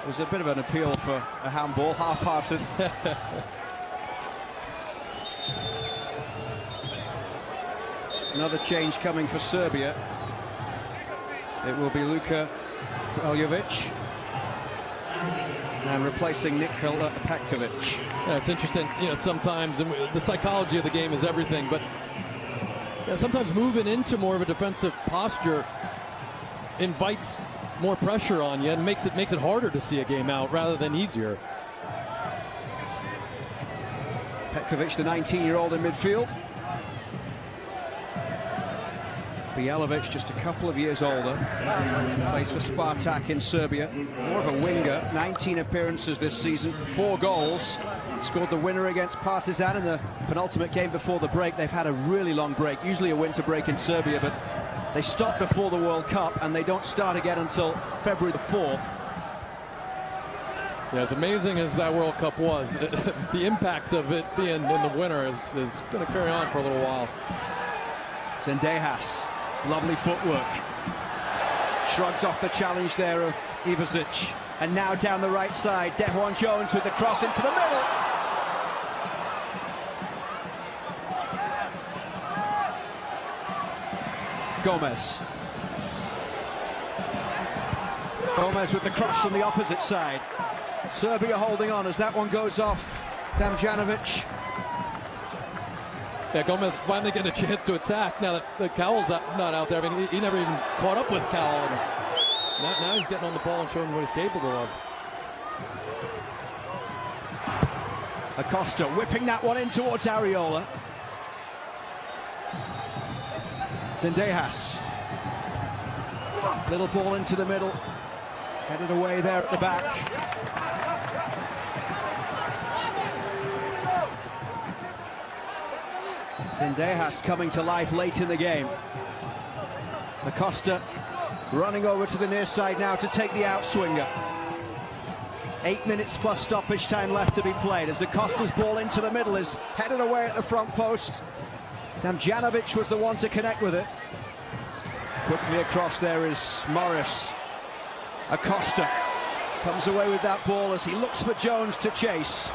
It was a bit of an appeal for a handball, half-hearted. Another change coming for Serbia. It will be Luka Veljovic. And replacing Nikola Petkovic. Yeah, it's interesting, you know, sometimes the psychology of the game is everything, but sometimes moving into more of a defensive posture invites more pressure on you and makes it harder to see a game out rather than easier. Petkovic, the 19-year-old in midfield. Bjelavic, just a couple of years older, plays for Spartak in Serbia. More of a winger, 19 appearances this season, 4 goals. Scored the winner against Partizan in the penultimate game before the break. They've had a really long break, usually a winter break in Serbia, but they stopped before the World Cup and they don't start again until February the 4th. Yeah, as amazing as that World Cup was, the impact of it being in the winter is going to carry on for a little while. Zendejas. Lovely footwork. Shrugs off the challenge there of Ivasic. And now down the right side, Dejuan Jones with the cross into the middle. Gomez. Gomez with the cross from the opposite side. Serbia holding on as that one goes off. Damjanovic. Yeah, Gomez finally getting a chance to attack now that the Cowell's not out there. I mean, he never even caught up with Cowell. Now he's getting on the ball and showing what he's capable of. Acosta whipping that one in towards Areola. Zendejas. Little ball into the middle. Headed away there at the back. Zendejas coming to life late in the game. Acosta running over to the near side now to take the outswinger. 8 minutes plus stoppage time left to be played as Acosta's ball into the middle is headed away at the front post. Damjanovic was the one to connect with it. Quickly across there is Morris. Acosta comes away with that ball as he looks for Jones to chase.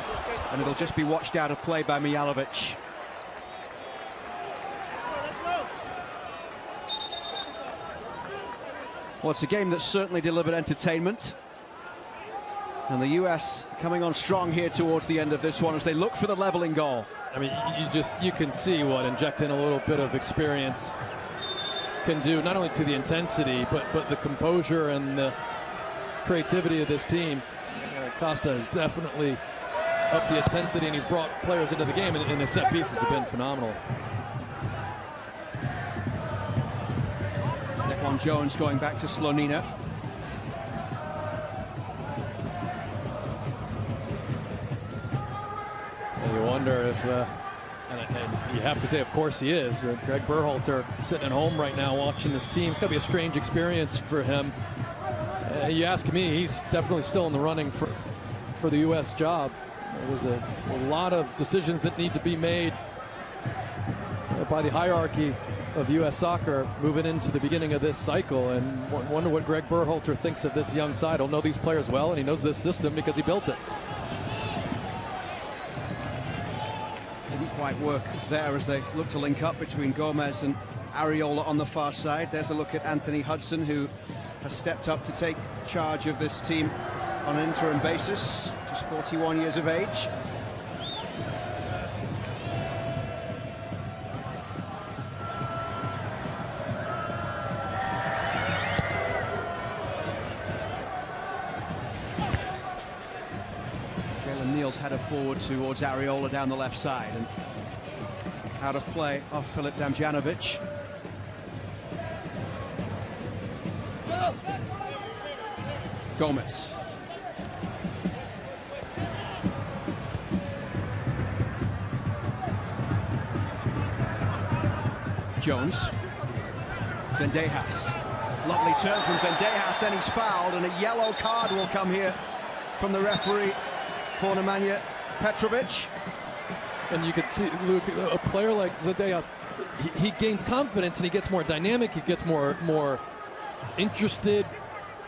And it'll just be watched out of play by Mijalovic. Well, it's a game that's certainly delivered entertainment. And the US coming on strong here towards the end of this one as they look for the leveling goal. I mean, you can see what injecting a little bit of experience can do, not only to the intensity, but the composure and the creativity of this team. Costa has definitely upped the intensity, and he's brought players into the game, and the set pieces have been phenomenal. Dejuan Jones going back to Slonina. And you wonder if, and you have to say, of course he is. Greg Berhalter sitting at home right now watching this team. It's got to be a strange experience for him. You ask me, he's definitely still in the running for the U.S. job. There's a lot of decisions that need to be made by the hierarchy of U.S. soccer moving into the beginning of this cycle, and wonder what Greg Berhalter thinks of this young side. He'll know these players well, and he knows this system because he built it. Didn't quite work there as they look to link up between Gomez and Areola on the far side. There's a look at Anthony Hudson, who has stepped up to take charge of this team on an interim basis, just 41 years of age. Header forward towards Areola down the left side, and out of play off Filip Damjanovic. Gomez. Jones. Zendejas. Lovely turn from Zendejas, then he's fouled, and a yellow card will come here from the referee for Nemanja Petrovic. And you could see, Luke, a player like Zendejas, he gains confidence and he gets more dynamic, he gets more interested,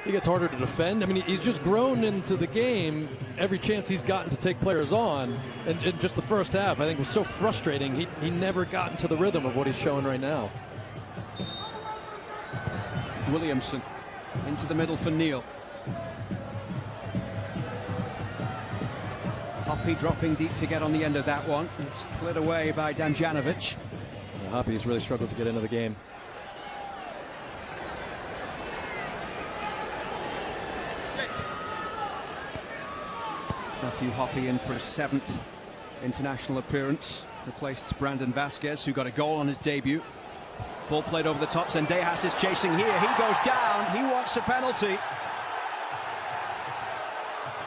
he gets harder to defend. I mean, he's just grown into the game every chance he's gotten to take players on. And just the first half, I think, was so frustrating. He never got into the rhythm of what he's showing right now. Williamson into the middle for Neal. Hoppe dropping deep to get on the end of that one. It's split away by Damjanovic. Yeah, Hoppe's really struggled to get into the game. Matthew Hoppe in for his 7th international appearance. Replaced Brandon Vasquez, who got a goal on his debut. Ball played over the top. Zendejas is chasing here. He goes down. He wants a penalty.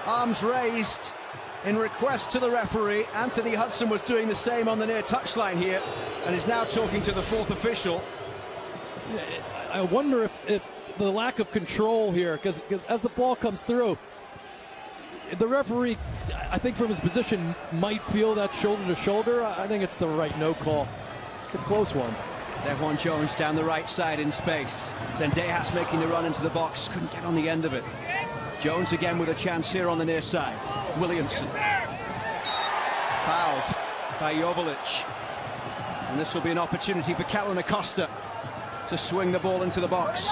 Arms raised in request to the referee. Anthony Hudson was doing the same on the near touchline here and is now talking to the 4th official. I wonder if the lack of control here, because as the ball comes through, the referee, I think from his position, might feel that shoulder to shoulder. I think it's the right no call. It's a close one. Dejuan Jones down the right side in space. Zendejas making the run into the box. Couldn't get on the end of it. Jones again with a chance here on the near side. Williamson. Fouled by Joveljic. And this will be an opportunity for Callan Acosta to swing the ball into the box.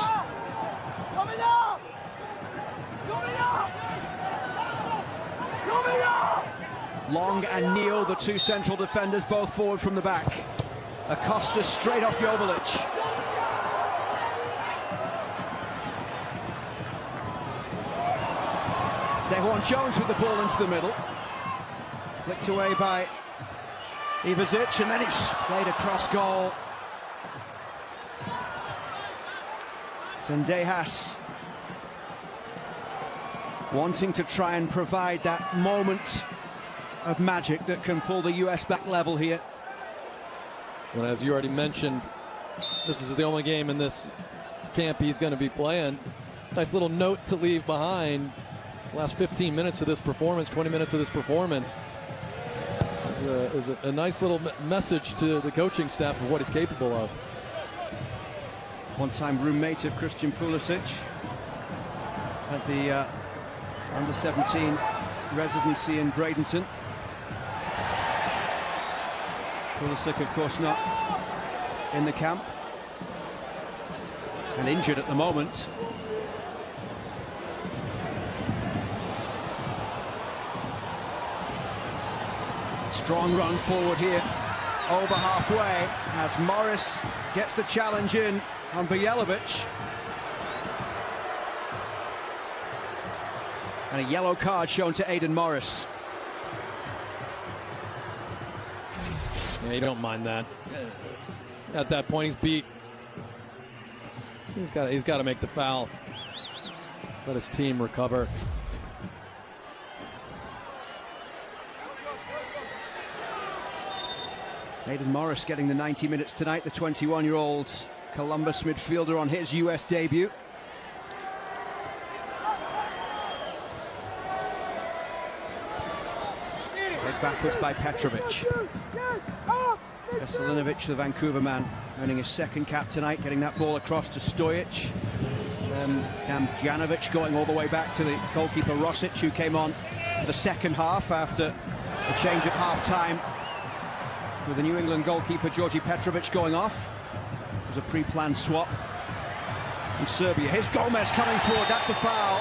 Long and Neal, the 2 central defenders, both forward from the back. Acosta straight off Joveljic. Dejuan Jones with the ball into the middle. Flicked away by Ivazic, and then it's played across goal. Zendejas wanting to try and provide that moment of magic that can pull the US back level here. Well, as you already mentioned, this is the only game in this camp he's going to be playing. Nice little note to leave behind. Last 15 minutes of this performance, 20 minutes of this performance is a nice little message to the coaching staff of what he's capable of. One-time roommate of Christian Pulisic at the under-17 residency in Bradenton. Pulisic, of course, not in the camp and injured at the moment. Strong run forward here, over halfway, as Morris gets the challenge in on Bajcelovic. And a yellow card shown to Aidan Morris. Yeah, you don't mind that. At that point, he's beat. He's got to make the foul. Let his team recover. Aidan Morris getting the 90 minutes tonight, the 21-year-old Columbus midfielder on his US debut. Led backwards by Petrovic. Veselinovic, the Vancouver man, earning his 2nd cap tonight, getting that ball across to Stojic. Damjanovic going all the way back to the goalkeeper Rosic, who came on for the 2nd half after a change at half-time, with the New England goalkeeper Georgi Petrovic going off. It was a pre-planned swap. And Serbia, here's Gomez coming forward, that's a foul.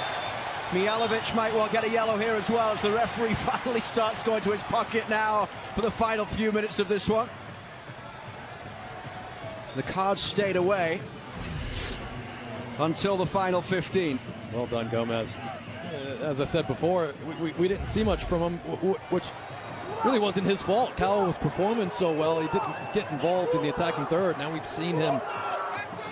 Mijalovic might well get a yellow here as well, as the referee finally starts going to his pocket now for the final few minutes of this one. The cards stayed away until the final 15. Well done, Gomez. As I said before, we didn't see much from him, which really wasn't his fault. Cal was performing so well, he didn't get involved in the attacking third. Now we've seen him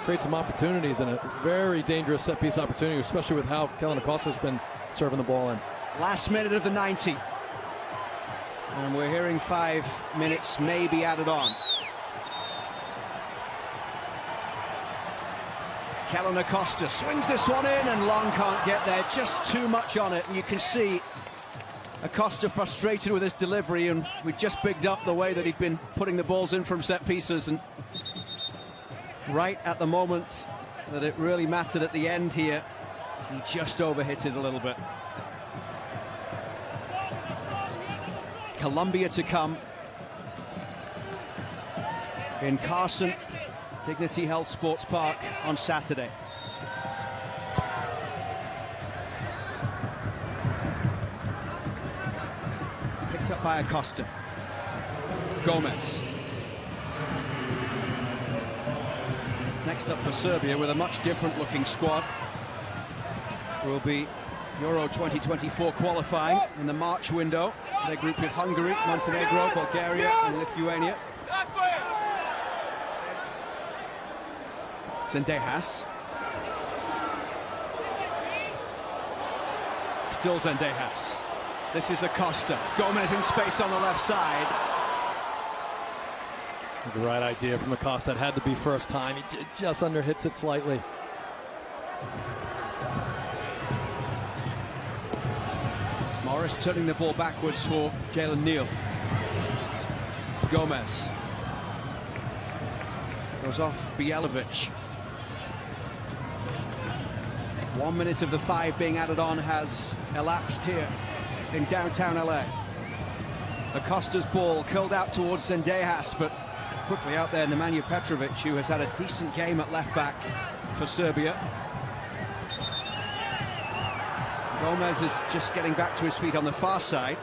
create some opportunities, and a very dangerous set-piece opportunity, especially with how Callan Acosta's been serving the ball in. Last minute of the 90. And we're hearing 5 minutes may be added on. Callan Acosta swings this one in, and Long can't get there. Just too much on it. And you can see Acosta frustrated with his delivery, and we just bigged up the way that he'd been putting the balls in from set pieces, and right at the moment that it really mattered at the end here, He just overhit it a little bit. Colombia to come in Carson Dignity Health Sports Park on Saturday. Picked up by Acosta. Gomez. Next up for Serbia with a much different looking squad will be Euro 2024 qualifying in the March window. They group with Hungary, Montenegro, Bulgaria and Lithuania. Zendejas. Still Zendejas. This is Acosta. Gomez in space on the left side. It's the right idea from Acosta. It had to be first time. He just underhits it slightly. Morris turning the ball backwards for Jalen Neal. Gomez. Goes off Bjelic. 1 minute of the 5 being added on has elapsed here in downtown LA. Acosta's ball curled out towards Zendejas, but quickly out there Nemanja Petrovic, who has had a decent game at left back for Serbia. Gomez is just getting back to his feet on the far side.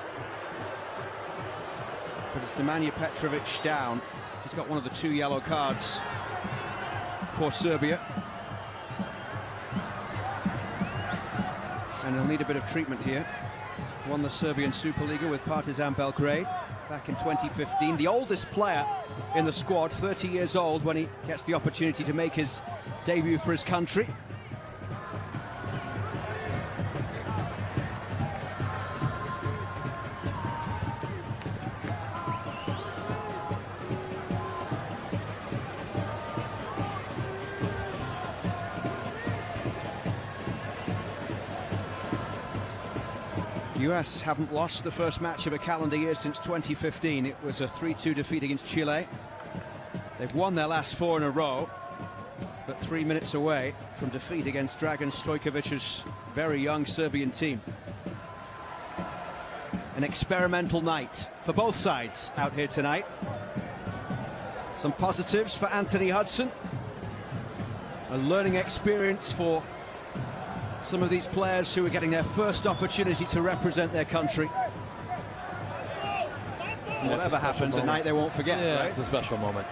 But it's Nemanja Petrovic down. He's got one of the 2 yellow cards for Serbia. And he'll need a bit of treatment here. Won the Serbian Superliga with Partizan Belgrade back in 2015. The oldest player in the squad, 30 years old, when he gets the opportunity to make his debut for his country. US haven't lost the first match of a calendar year since 2015. It was a 3-2 defeat against Chile. They've won their last 4 in a row, but 3 minutes away from defeat against Dragan Stojkovic's very young Serbian team. An experimental night for both sides out here tonight. Some positives for Anthony Hudson. A learning experience for some of these players who are getting their first opportunity to represent their country. Whatever happens, a night they won't forget. Yeah, right? It's a special moment.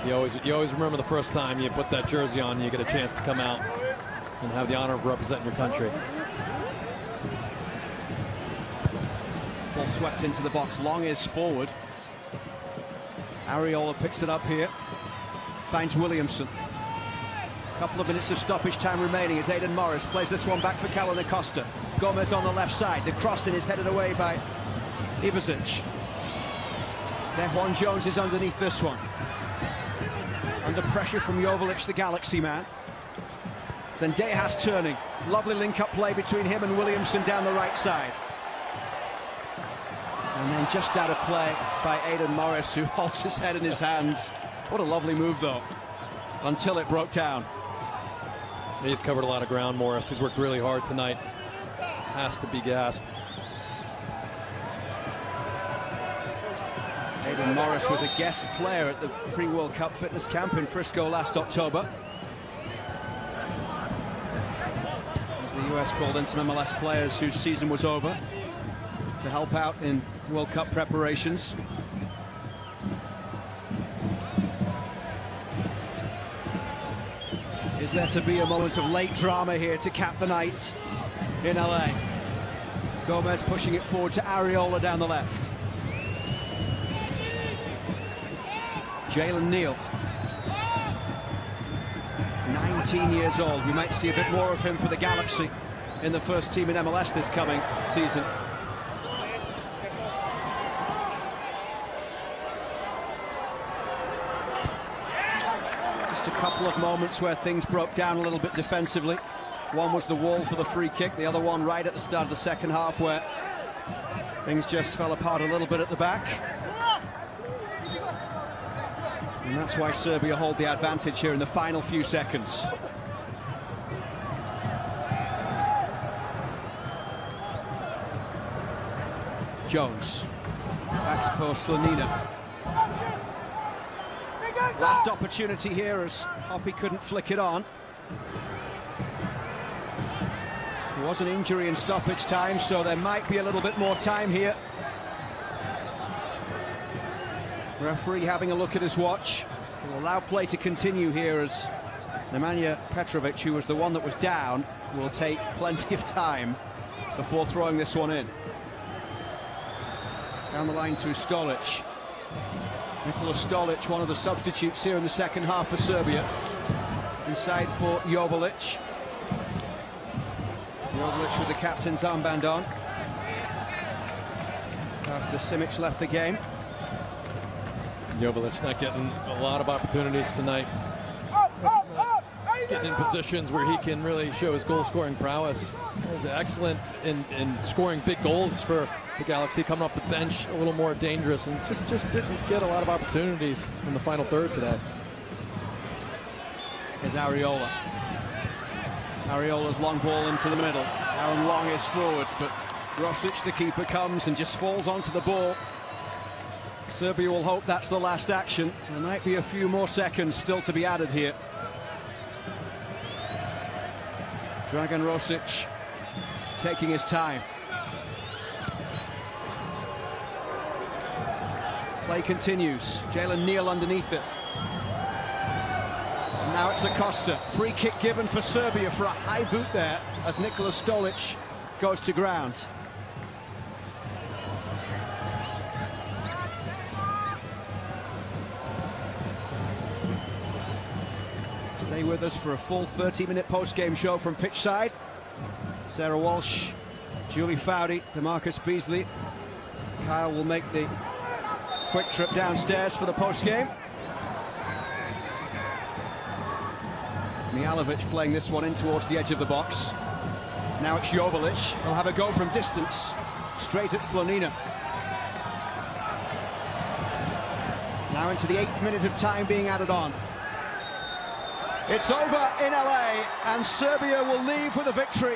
You always remember the first time you put that jersey on, you get a chance to come out and have the honor of representing your country. Ball swept into the box. Long is forward. Ariola picks it up here. Finds Williamson. Couple of minutes of stoppage time remaining as Aidan Morris plays this one back for Callan Acosta. Gomez on the left side. The crossing is headed away by Ivazic. Then Juan Jones is underneath this one. Under pressure from Jovalic, the Galaxy man. Zendejas turning. Lovely link-up play between him and Williamson down the right side. And then just out of play by Aidan Morris, who holds his head in his hands. What a lovely move, though, until it broke down. He's covered a lot of ground, Morris. He's worked really hard tonight. Has to be gassed. Aidan Morris was a guest player at the pre-World Cup fitness camp in Frisco last October. As the US called in some MLS players whose season was over to help out in World Cup preparations. Is there to be a moment of late drama here to cap the night in LA? Gomez pushing it forward to Ariola down the left. Jalen Neal, 19 years old. We might see a bit more of him for the Galaxy in the first team in MLS this coming season. Just a couple of moments where things broke down a little bit defensively. One was the wall for the free kick, the other one right at the start of the second half where things just fell apart a little bit at the back. And that's why Serbia hold the advantage here in the final few seconds. Jones. Back to post Slonina. Last opportunity here as Hoppy couldn't flick it on. There was an injury in stoppage time, so there might be a little bit more time here. Referee having a look at his watch. Will allow play to continue here as Nemanja Petrovic, who was the one that was down, will take plenty of time before throwing this one in. Down the line to Stolic. Nikola Stolic, one of the substitutes here in the second half for Serbia. Inside for Joveljic. Joveljic with the captain's armband on. After Simic left the game. Joveljic not getting a lot of opportunities tonight. Getting in positions where he can really show his goal-scoring prowess. He's excellent in scoring big goals for the Galaxy, coming off the bench a little more dangerous, and just didn't get a lot of opportunities in the final third today. Here's Areola. Areola's long ball into the middle. Aaron Long is forward, but Rosic, the keeper, comes and just falls onto the ball. Serbia will hope that's the last action. There might be a few more seconds still to be added here. Dragan Rosic taking his time. Play continues. Jalen Neal underneath it. And now it's Acosta. Free kick given for Serbia for a high boot there as Nikola Stolic goes to ground. Stay with us for a full 30-minute post-game show from pitchside. Sarah Walsh, Julie Foudy, DeMarcus Beasley. Kyle will make the quick trip downstairs for the post-game. Mijalovic playing this one in towards the edge of the box. Now it's Joveljic. He'll have a go from distance. Straight at Slonina. Now into the 8th minute of time being added on. It's over in LA, and Serbia will leave with a victory.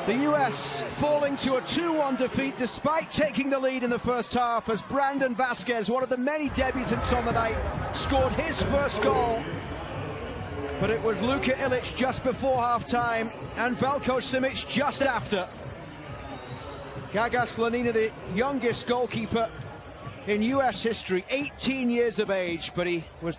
The US falling to a 2-1 defeat despite taking the lead in the first half as Brandon Vasquez, one of the many debutants on the night, scored his first goal. But it was Luka Ilic just before half-time and Veljko Simic just after. Gaga Slonina, the youngest goalkeeper in US history, 18 years of age, but he was